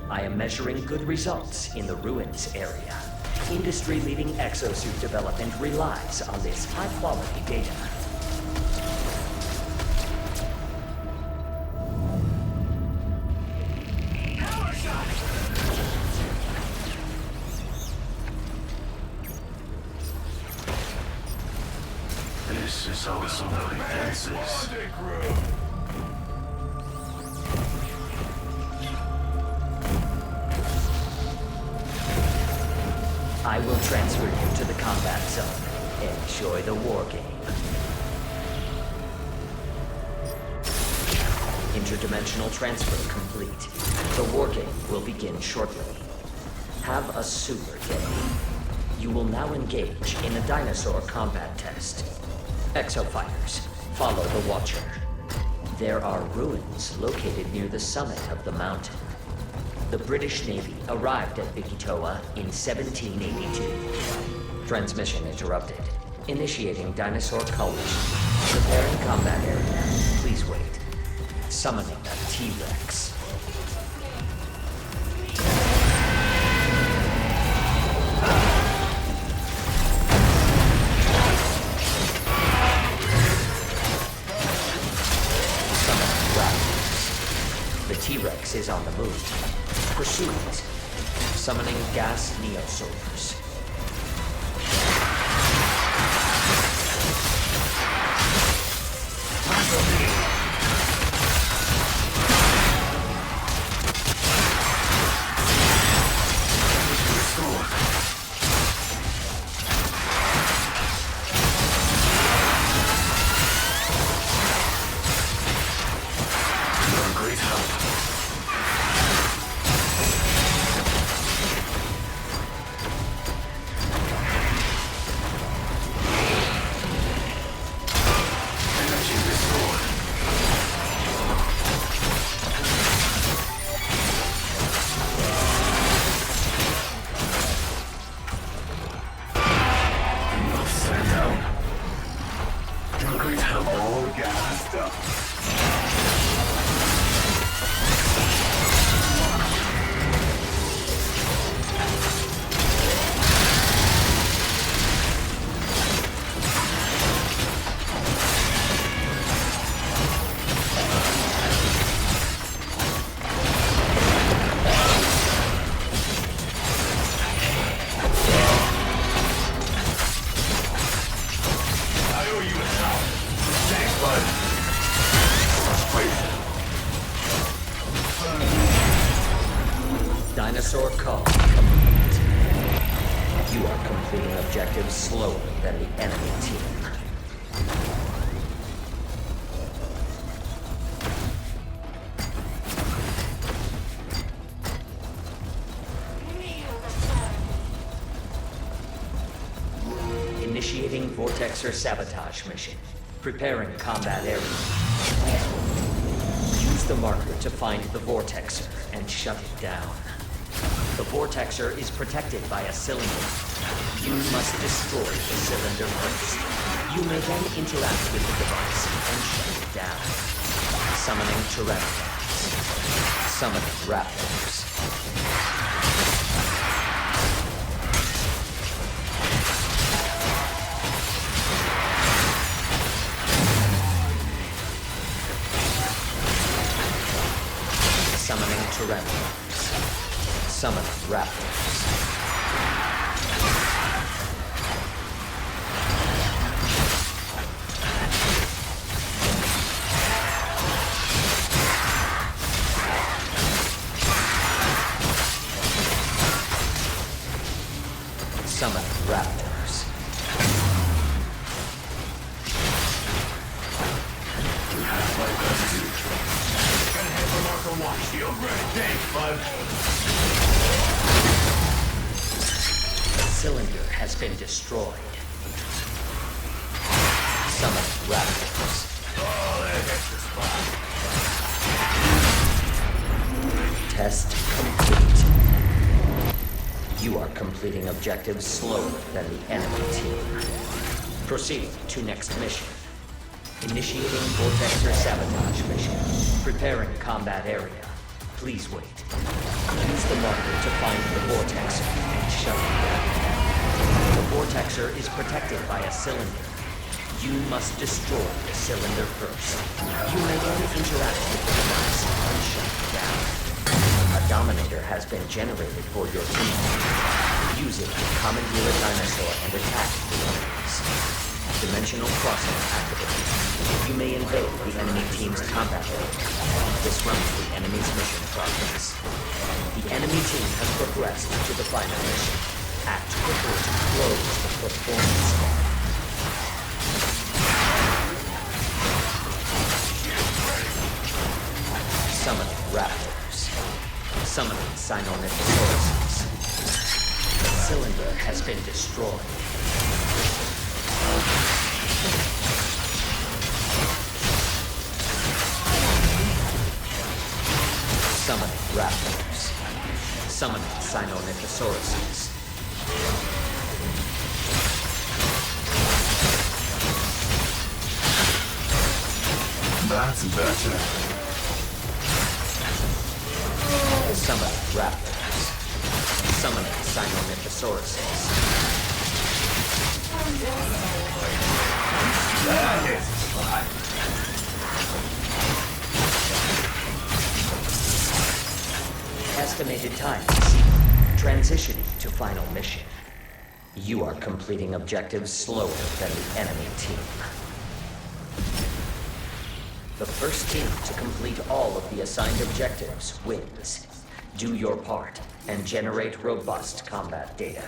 I am measuring good results in the ruins area. Industry-leading exosuit development relies on this high-quality data. This is how somebody dances. I will transfer you to the combat zone. Enjoy the war game. Interdimensional transfer complete. The war game will begin shortly. Have a super day. You will now engage in a dinosaur combat test. Exofighters, follow the Watcher. There are ruins located near the summit of the mountain. The British Navy arrived at Bikitoa in 1782. Transmission interrupted. Initiating dinosaur collision. Preparing combat area. Please wait. Summoning a T-Rex. Summoning Raptors. The T-Rex is on the move. Pursue it. Summoning gas neosaurs. Dinosaur call complete. You are completing objectives slower than the enemy team. Initiating Vortexer sabotage mission. Preparing combat area. Use the marker to find the Vortexer and shut it down. The Vortexer is protected by a cylinder. You must destroy the cylinder first. You may then interact with the device and shut it down. Summoning Tyrannosaurs. Summoning Raptors. Summoning Tyrannosaurs. Summoning Raptors. Summoning Raptors. The cylinder has been destroyed. Summoning Raptors. Test complete. You are completing objectives slower than the enemy team. Proceed to next mission. Initiating Vortexer sabotage mission. Preparing combat area. Please wait. Use the marker to find the Vortexer and shut it down. The Vortexer is protected by a cylinder. You must destroy the cylinder first. You may then interact with the device and shut it down. A Dominator has been generated for your team. Use it to commandeer a dinosaur and attack the enemies. Dimensional crossing activated. You may invade the enemy team's combat area. Disrupt the enemy's mission progress. The enemy team has progressed to the final mission. Act quickly to close the performance bar. Summoning raptors. Summoning Sinornithosauruses. The cylinder has been destroyed. Summoning raptors. Summoning Sinornithosauruses. That's better. Summoning raptors. Summoning Sinornithosauruses. That is fine. Estimated time transitioning to final mission. You are completing objectives slower than the enemy team. The first team to complete all of the assigned objectives wins. Do your part and generate robust combat data.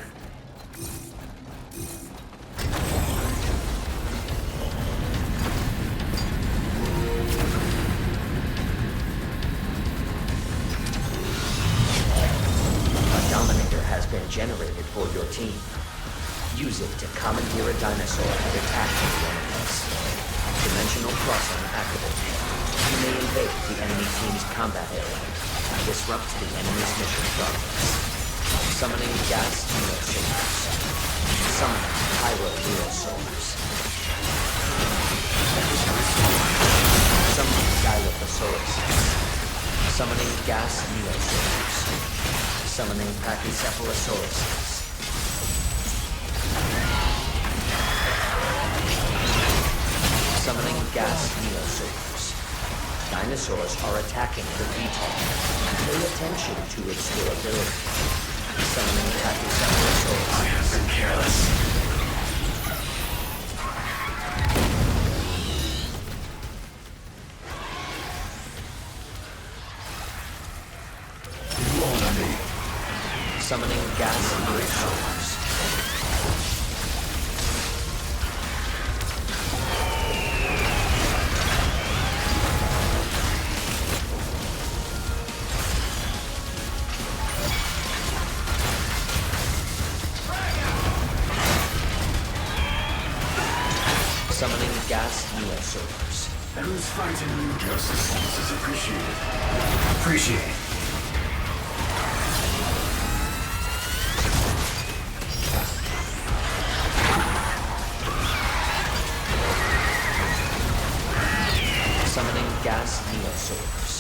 A Dominator has been generated for your team. Use it to commandeer a dinosaur and attack the enemies. Dimensional crossing activated. You may invade the enemy team's combat area. Disrupt the enemy's mission progress. Summoning gas neosaurs. Summoning pyro neosaurs. Summoning Dilophosaurus. Summoning gas neosaurs. Summoning Pachycephalosaurus. Summoning gas neosaurs. Dinosaurs are attacking the VTOL. Pay attention to its durability. Summoning Pachycephalosaurus. I have been careless. Summoning gas neosaurs. Summoning gas neosaurs. Who's fighting you justice is appreciated. Appreciate. Summoning gas neosaurs.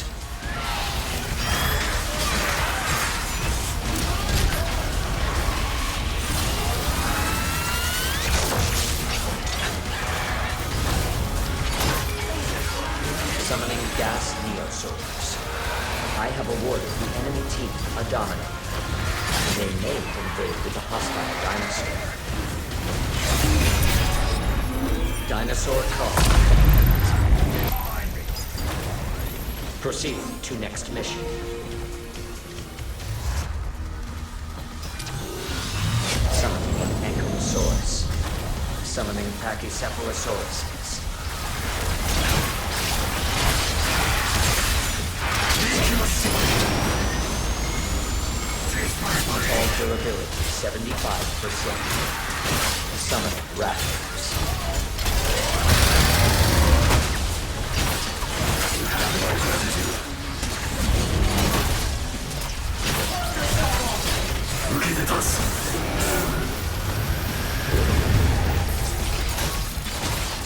Summoning gas neosaurs. I have awarded the enemy team a Dominator. They may invade with a hostile dinosaur. Dinosaur call. Proceed to next mission. Summoning an Ankylosaurus. Summoning Pachycephalosauruses. All durability 75%. Summoning raptors.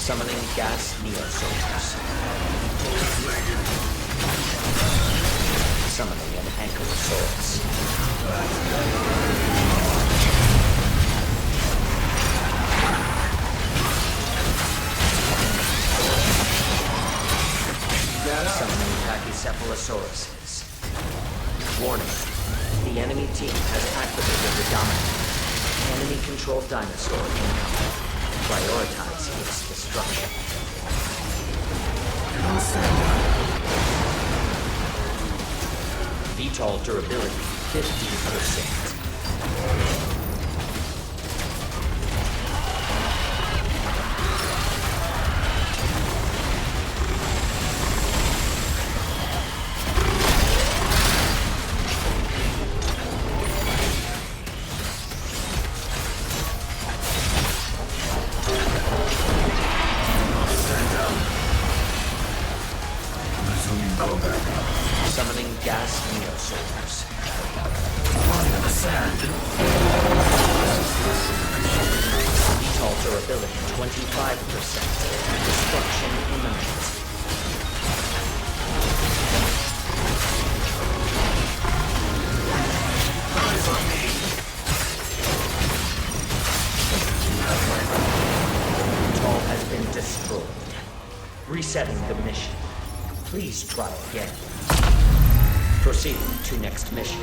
Summoning gas neosoldiers. Summoning an ankylosaurus. Summoning pachycephalosauruses. Warning. The enemy team has activated the dominant. Enemy-controlled dinosaur incoming. Prioritize its destruction. VTOL durability 50%. Summoning gas neosoldiers. VTOL durability 25%. Destruction imminent. VTOL has been destroyed. Resetting the mission. Please try again. Proceed to next mission.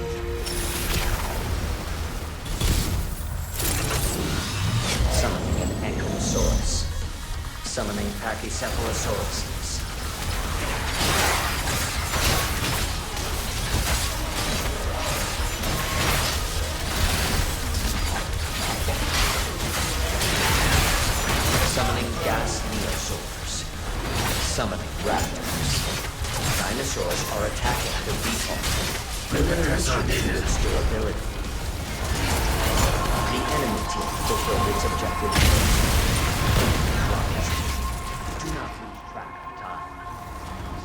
Summoning an ankylosaurus. Summoning pachycephalosauruses. Summoning gas neosoldiers. Summoning raptors. Dinosaurs are attacking the VTOL. Attention to its durability. The enemy team fulfilled its objective. Do not lose track of time.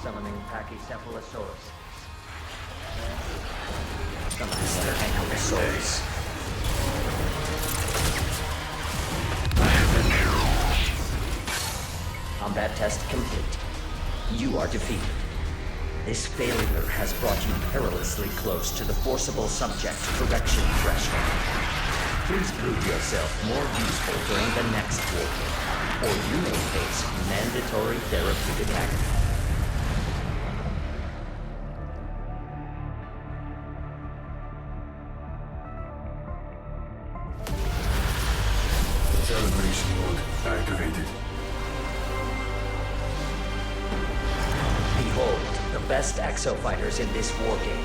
Summoning pachycephalosauruses. Summoning an ankylosaurus. Combat test complete. You are defeated. This failure has brought you perilously close to the forcible subject correction threshold. Please prove yourself more useful during the next war, or you may face mandatory therapeutic action. Celebration mode activated. Behold, the best exofighters in this war game.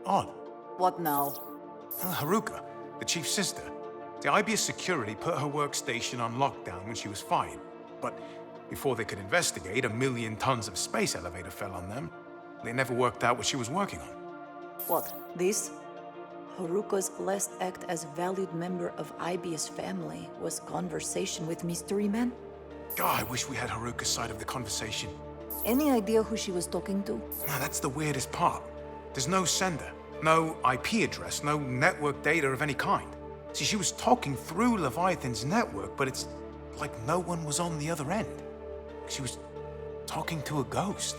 Odd. What now? Haruka, the chief's sister. The IBS security put her workstation on lockdown when she was fired. But before they could investigate, 1 million tons of space elevator fell on them. They never worked out what she was working on. What, this? Haruka's last act as valued member of IBS family was conversation with Mystery Man? God, I wish we had Haruka's side of the conversation. Any idea who she was talking to? Now, that's the weirdest part. There's no sender, no IP address, no network data of any kind. See, she was talking through Leviathan's network, but it's like no one was on the other end. She was talking to a ghost.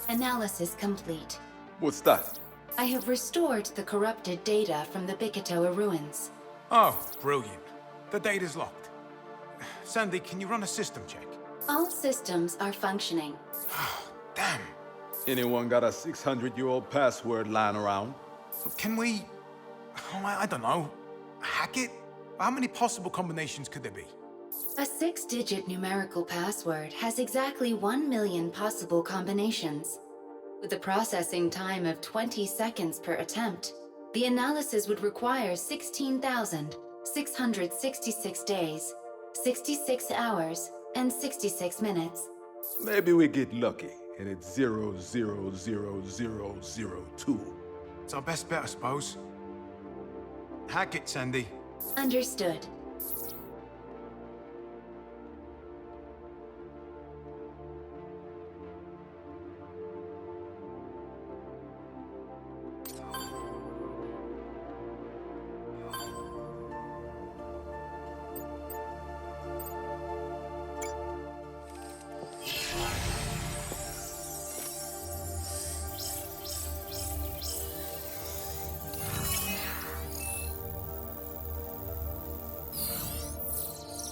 Analysis complete. What's that? I have restored the corrupted data from the Bikatoa ruins. Oh, brilliant. The data's locked. Sandy, can you run a system check? All systems are functioning. Damn. Anyone got a 600-year-old password lying around? Can we... I don't know. Hack it? How many possible combinations could there be? A 6-digit numerical password has exactly 1 million possible combinations. With a processing time of 20 seconds per attempt, the analysis would require 16,666 days, 66 hours, and 66 minutes. Maybe we get lucky and it's 000002. It's our best bet, I suppose. Hack it, Sandy. Understood.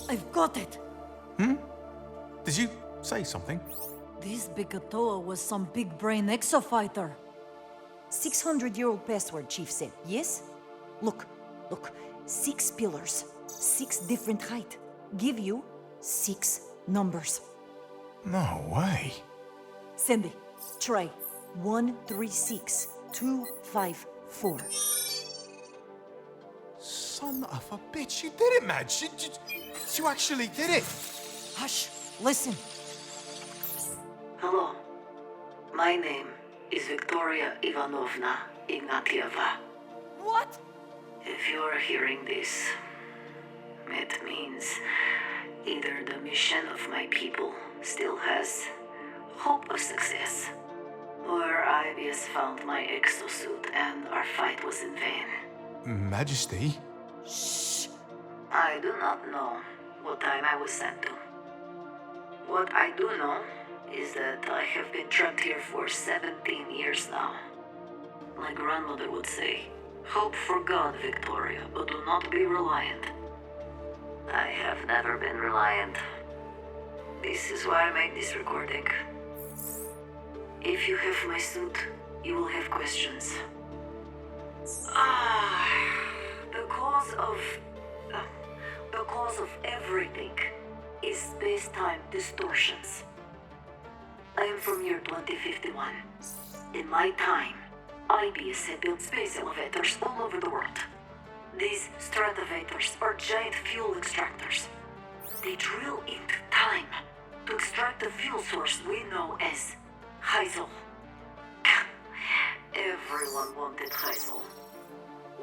I've got it! Did you say something? This Bikatoa was some big-brain exofighter. 600-year-old password, Chief said, yes? Look, 6 pillars, 6 different height. Give you 6 numbers. No way. Sandy, try 136254. Son of a bitch, you did it, man. You actually did it. Hush, listen. Hello. My name is Victoria Ivanovna Ignatieva. What? If you are hearing this, it means either the mission of my people still has hope of success, or IBS found my exosuit and our fight was in vain. Majesty? Shh. I do not know what time I was sent to. What I do know is that I have been trapped here for 17 years now. My grandmother would say, hope for God, Victoria, but do not be reliant. I have never been reliant. This is why I make this recording. If you have my suit, you will have questions. The cause of everything is space-time distortions. I am from year 2051. In my time, IBS had built space elevators all over the world. These stratovators are giant fuel extractors. They drill into time to extract the fuel source we know as Heisel. Everyone wanted Heisel.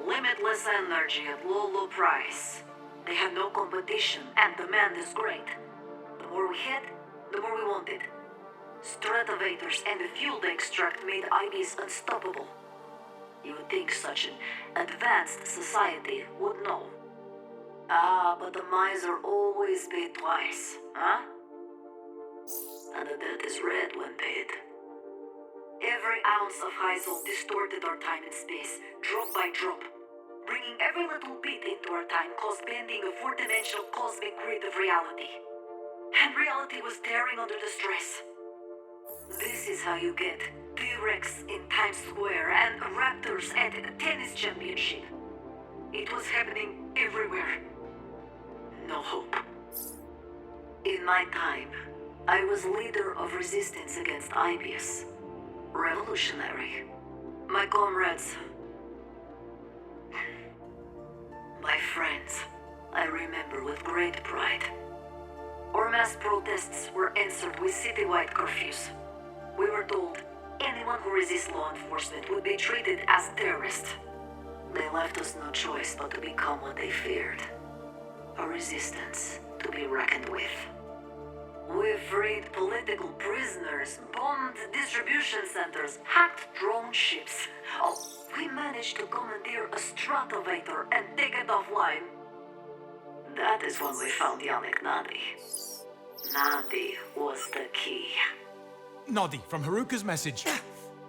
Limitless energy at low price. They had no competition and demand is great. The more we had, the more we wanted. Stratovators and the fuel they extract made IBs unstoppable. You would think such an advanced society would know. But the miser always paid twice, huh? And the debt is red when paid. Every ounce of Heisel distorted our time and space, drop by drop. Bringing every little bit into our time caused bending a four-dimensional cosmic grid of reality. And reality was tearing under the stress. This is how you get T-Rex in Times Square and Raptors at a tennis championship. It was happening everywhere. No hope. In my time, I was leader of resistance against IBS. Revolutionary. My comrades... My friends, I remember with great pride. Our mass protests were answered with citywide curfews. We were told anyone who resists law enforcement would be treated as terrorists. They left us no choice but to become what they feared. A resistance to be reckoned with. We freed political prisoners, bombed distribution centers, hacked drone ships. We managed to commandeer a stratovator and take it offline. That is when we found Yannick Nadi. Nadi was the key. Noddy, from Haruka's message.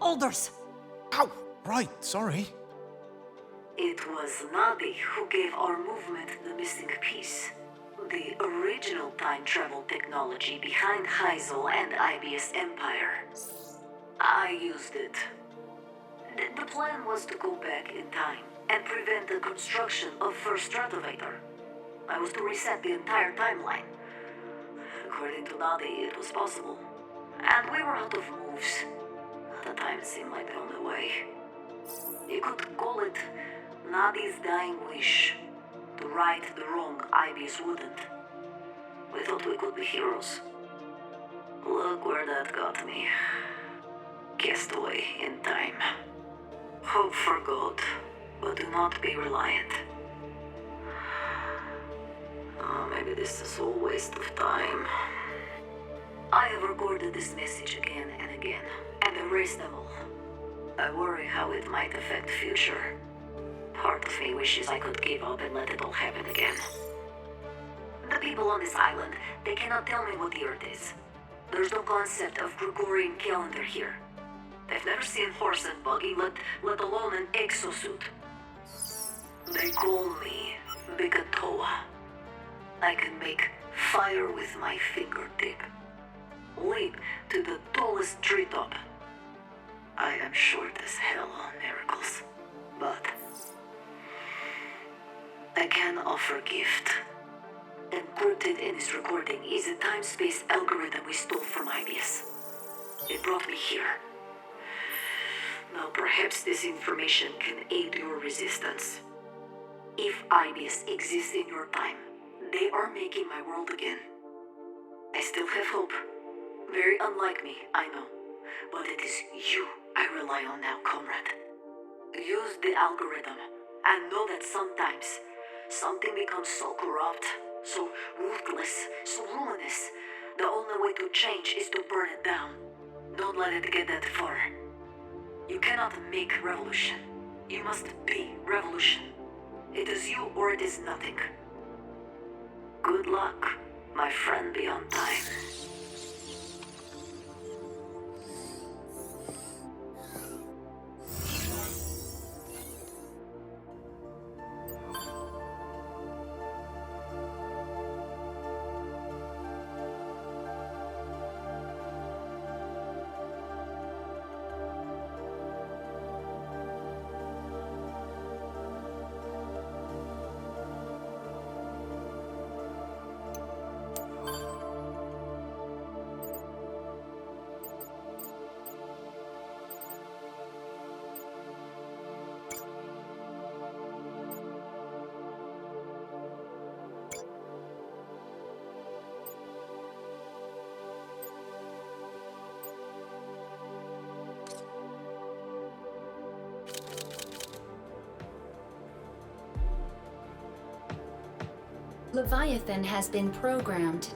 Alders! Ow! Right, sorry. It was Nadi who gave our movement the missing piece. The original time travel technology behind Heisel and IBS Empire. I used it. The plan was to go back in time and prevent the construction of First Stratovator. I was to reset the entire timeline. According to Nadi, it was possible. And we were out of moves. At the time, it seemed like the only way. You could call it Nadi's dying wish. To right the wrong IBS wouldn't. We thought we could be heroes. Look where that got me. Cast away in time. Hope for God, but do not be reliant. Oh, maybe this is all waste of time. I have recorded this message again and again, and erased them all. I worry how it might affect future. Part of me wishes I could give up and let it all happen again. The people on this island, they cannot tell me what the Earth is. There's no concept of Gregorian calendar here. They've never seen horse and buggy, let alone an exosuit. They call me Bigatoa. I can make fire with my fingertip. Leap to the tallest treetop. I am short as hell on miracles, but I can offer gift. Encrypted in this recording is a time-space algorithm we stole from IBS. It brought me here. Now perhaps this information can aid your resistance. If IBS exists in your time, they are making my world again. I still have hope. Very unlike me, I know. But it is you I rely on now, comrade. Use the algorithm, and know that sometimes something becomes so corrupt, so ruthless, so ruinous. The only way to change is to burn it down. Don't let it get that far. You cannot make revolution. You must be revolution. It is you or it is nothing. Good luck, my friend beyond time. Leviathan has been programmed